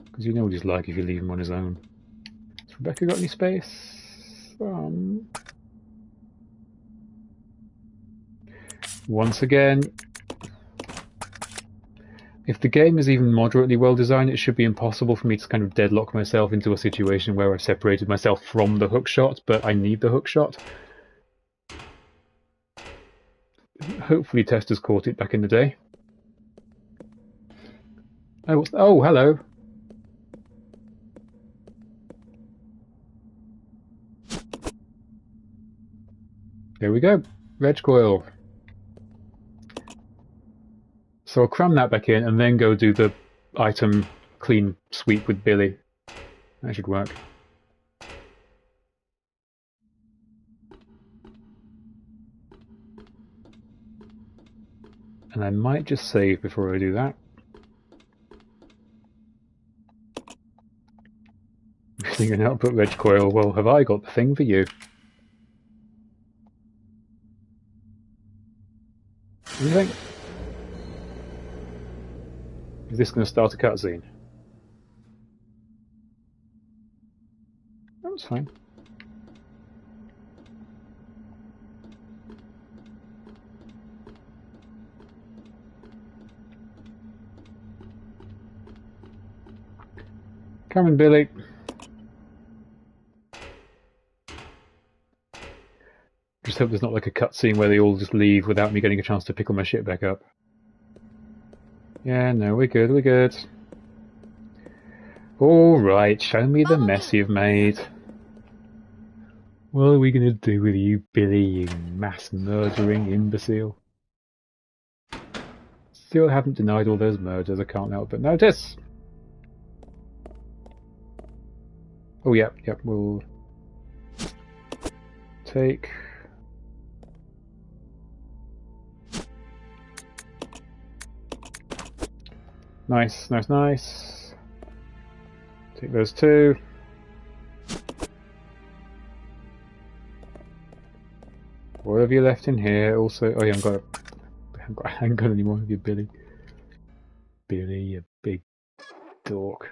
Because you know what he's like if you leave him on his own. Has Rebecca got any space? Once again, if the game is even moderately well designed, it should be impossible for me to kind of deadlock myself into a situation where I've separated myself from the hookshot, but I need the hookshot. Hopefully testers caught it back in the day. Oh, hello. There we go. Reg coil. So I'll cram that back in and then go do the item clean sweep with Billy. That should work. And I might just save before I do that. Missing an output reg coil. Well, have I got the thing for you? What do you think? Is this going to start a cutscene? That's fine. Come on, Billy. Just hope there's not like a cutscene where they all just leave without me getting a chance to pick all my shit back up. Yeah, no, we're good, we're good. Alright, show me the mess you've made. What are we going to do with you, Billy, you mass murdering imbecile? Still haven't denied all those murders, I can't help but notice. Oh, yep, we'll take... Nice, nice, nice. Take those two. What have you left in here? Also, oh yeah, I haven't got any more of you, Billy. Billy, you big dork.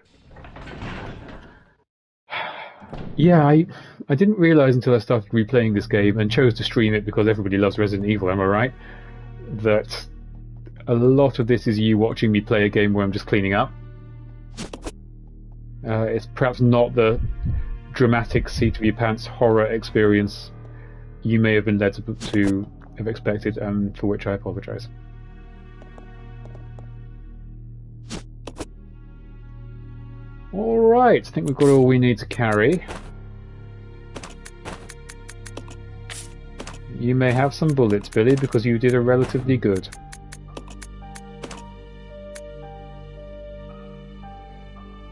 Yeah, I didn't realise until I started replaying this game and chose to stream it because everybody loves Resident Evil, am I right? That a lot of this is you watching me play a game where I'm just cleaning up. It's perhaps not the dramatic seat-of-your-pants horror experience you may have been led to have expected, and for which I apologise. Alright, I think we've got all we need to carry. You may have some bullets, Billy, because you did a relatively good.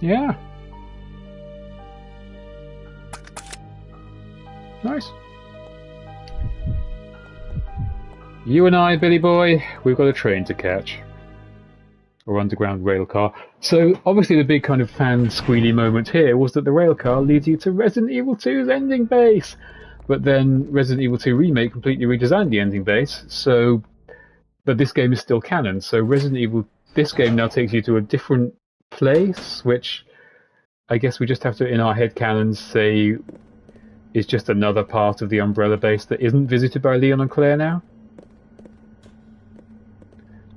Yeah. Nice. You and I, Billy boy, we've got a train to catch. Or underground rail car. So, obviously the big kind of fan squealy moment here was that the rail car leads you to Resident Evil 2's ending base. But then Resident Evil 2 Remake completely redesigned the ending base, so... But this game is still canon, so Resident Evil... This game now takes you to a different place, which I guess we just have to, in our head canons, say is just another part of the Umbrella base that isn't visited by Leon and Claire now.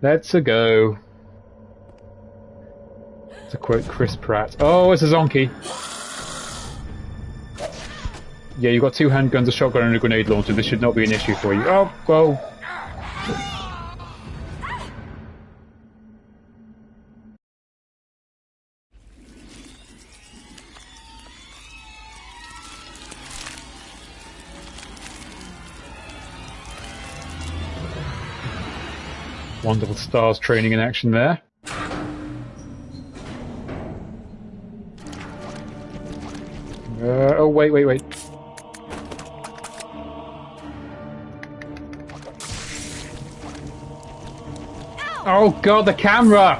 Let's go. To quote Chris Pratt. Oh, it's a zonkey. Yeah, you've got 2 handguns, a shotgun and a grenade launcher. This should not be an issue for you. Oh, well... Wonderful stars training in action there. Oh, wait. Oh god, the camera!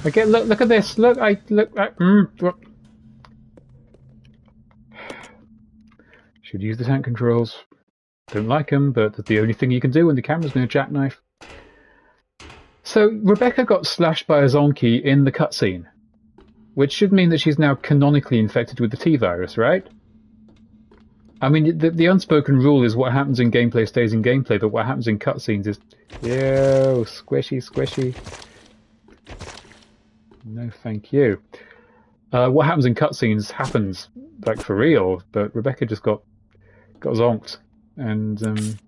Okay, look at this. Look. Should use the tank controls. Don't like them, but that's the only thing you can do when the camera's no jackknife. So, Rebecca got slashed by a zonkey in the cutscene, which should mean that she's now canonically infected with the T-virus, right? I mean, the unspoken rule is what happens in gameplay stays in gameplay, but what happens in cutscenes is... Yo, squishy. No, thank you. What happens in cutscenes happens, like, for real, but Rebecca just got zonked. And,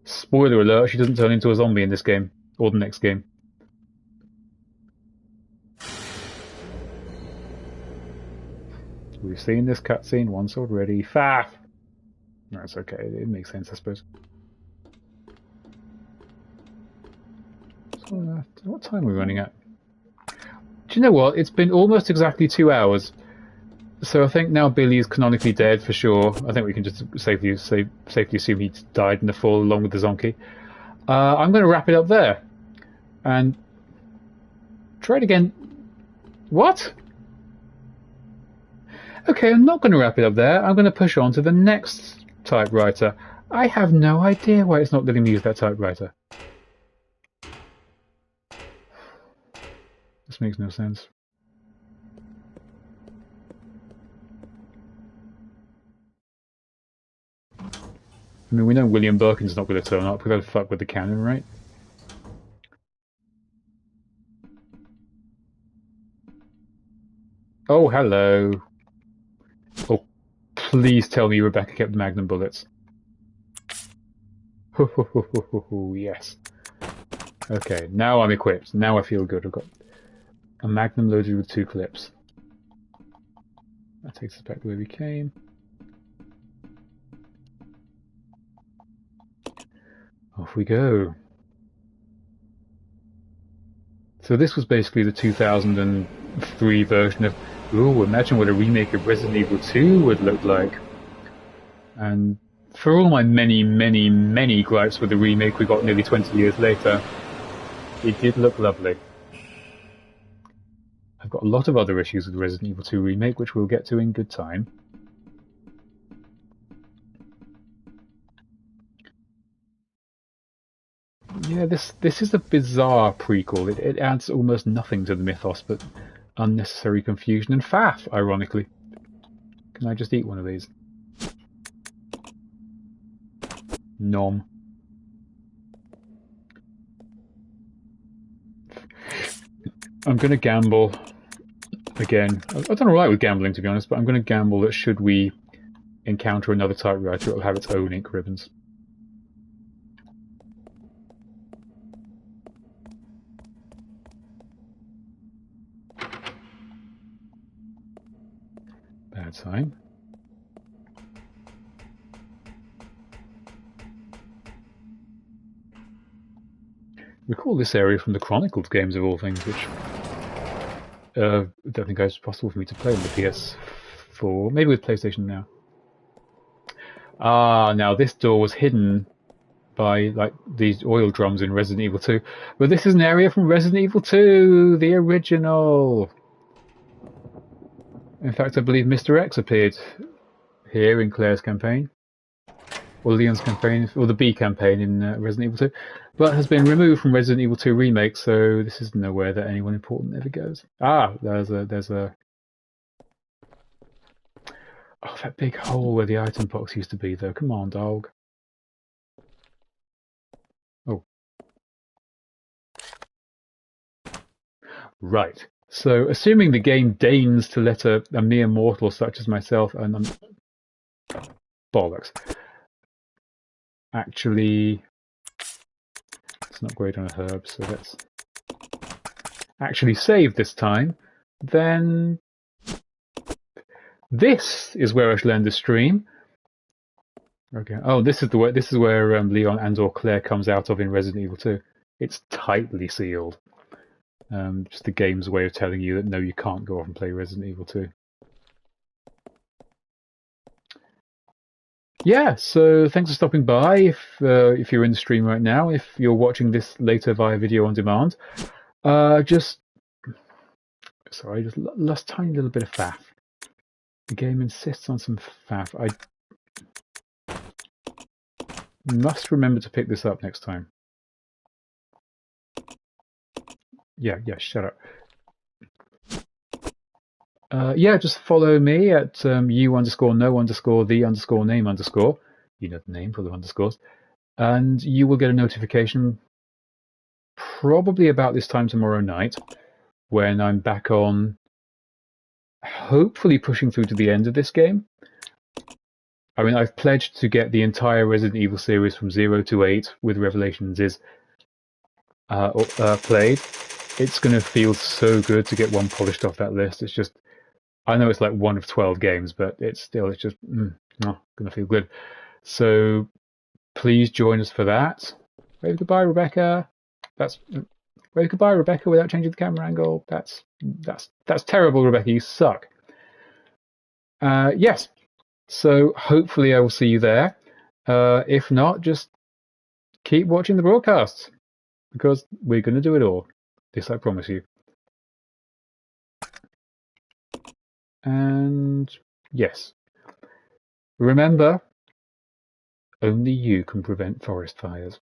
spoiler alert, she doesn't turn into a zombie in this game, or the next game. We've seen this cutscene once already. Faff! That's okay, it makes sense, I suppose. So, what time are we running at? Do you know what? It's been almost exactly 2 hours. So I think now Billy is canonically dead for sure. I think we can just safely assume he died in the fall along with the zonkey. I'm going to wrap it up there. And try it again. What? Okay, I'm not going to wrap it up there. I'm going to push on to the next typewriter. I have no idea why it's not letting me use that typewriter. This makes no sense. I mean, we know William Birkin's not going to turn up. We've got to fuck with the canon, right? Oh, hello. Oh, please tell me Rebecca kept the Magnum bullets. Yes. Okay, now I'm equipped. Now I feel good. I've got a Magnum loaded with 2 clips. That takes us back the way we came. Off we go. So this was basically the 2003 version of, ooh, imagine what a remake of Resident Evil 2 would look like. And for all my many gripes with the remake we got nearly 20 years later, it did look lovely. I've got a lot of other issues with Resident Evil 2 Remake, which we'll get to in good time. Yeah, this is a bizarre prequel. It adds almost nothing to the mythos, but unnecessary confusion and faff, ironically. Can I just eat one of these? Nom. I'm going to gamble again. I've done alright with gambling, to be honest, but I'm going to gamble that should we encounter another typewriter, it'll have its own ink ribbons. Bad sign. Recall this area from the Chronicles games of all things, which I don't think it's possible for me to play on the PS4. Maybe with PlayStation Now. Ah, now this door was hidden by like these oil drums in Resident Evil 2. But this is an area from Resident Evil 2, the original. In fact, I believe Mr. X appeared here in Claire's campaign. Or Leon's campaign, or the B campaign in Resident Evil 2. But has been removed from Resident Evil 2 Remake, so this is nowhere that anyone important ever goes. Ah, there's a... Oh, that big hole where the item box used to be, though. Come on, dog. Oh. Right. So, assuming the game deigns to let a mere mortal such as myself, and bollocks. Actually, it's not great on a herb, so let's actually save this time. Then this is where I shall end the stream. Okay. Oh, this is where Leon and/or Claire comes out of in Resident Evil 2. It's tightly sealed. Just the game's way of telling you that no, you can't go off and play Resident Evil 2. Yeah, so thanks for stopping by. If you're in the stream right now, if you're watching this later via video on demand, just last tiny little bit of faff. The game insists on some faff. I must remember to pick this up next time. Yeah, shut up. Yeah, just follow me at you_know_the_name_. You know the name for the underscores. And you will get a notification probably about this time tomorrow night when I'm back on, hopefully pushing through to the end of this game. I mean, I've pledged to get the entire Resident Evil series from 0 to 8 with Revelations played. It's going to feel so good to get one polished off that list. It's just, I know it's like one of 12 games, but it's just going to feel good. So please join us for that. Wave goodbye, Rebecca. Wave goodbye, Rebecca, without changing the camera angle. That's terrible, Rebecca. You suck. Yes. So hopefully I will see you there. If not, just keep watching the broadcasts because we're going to do it all. This I promise you. And yes, remember, only you can prevent forest fires.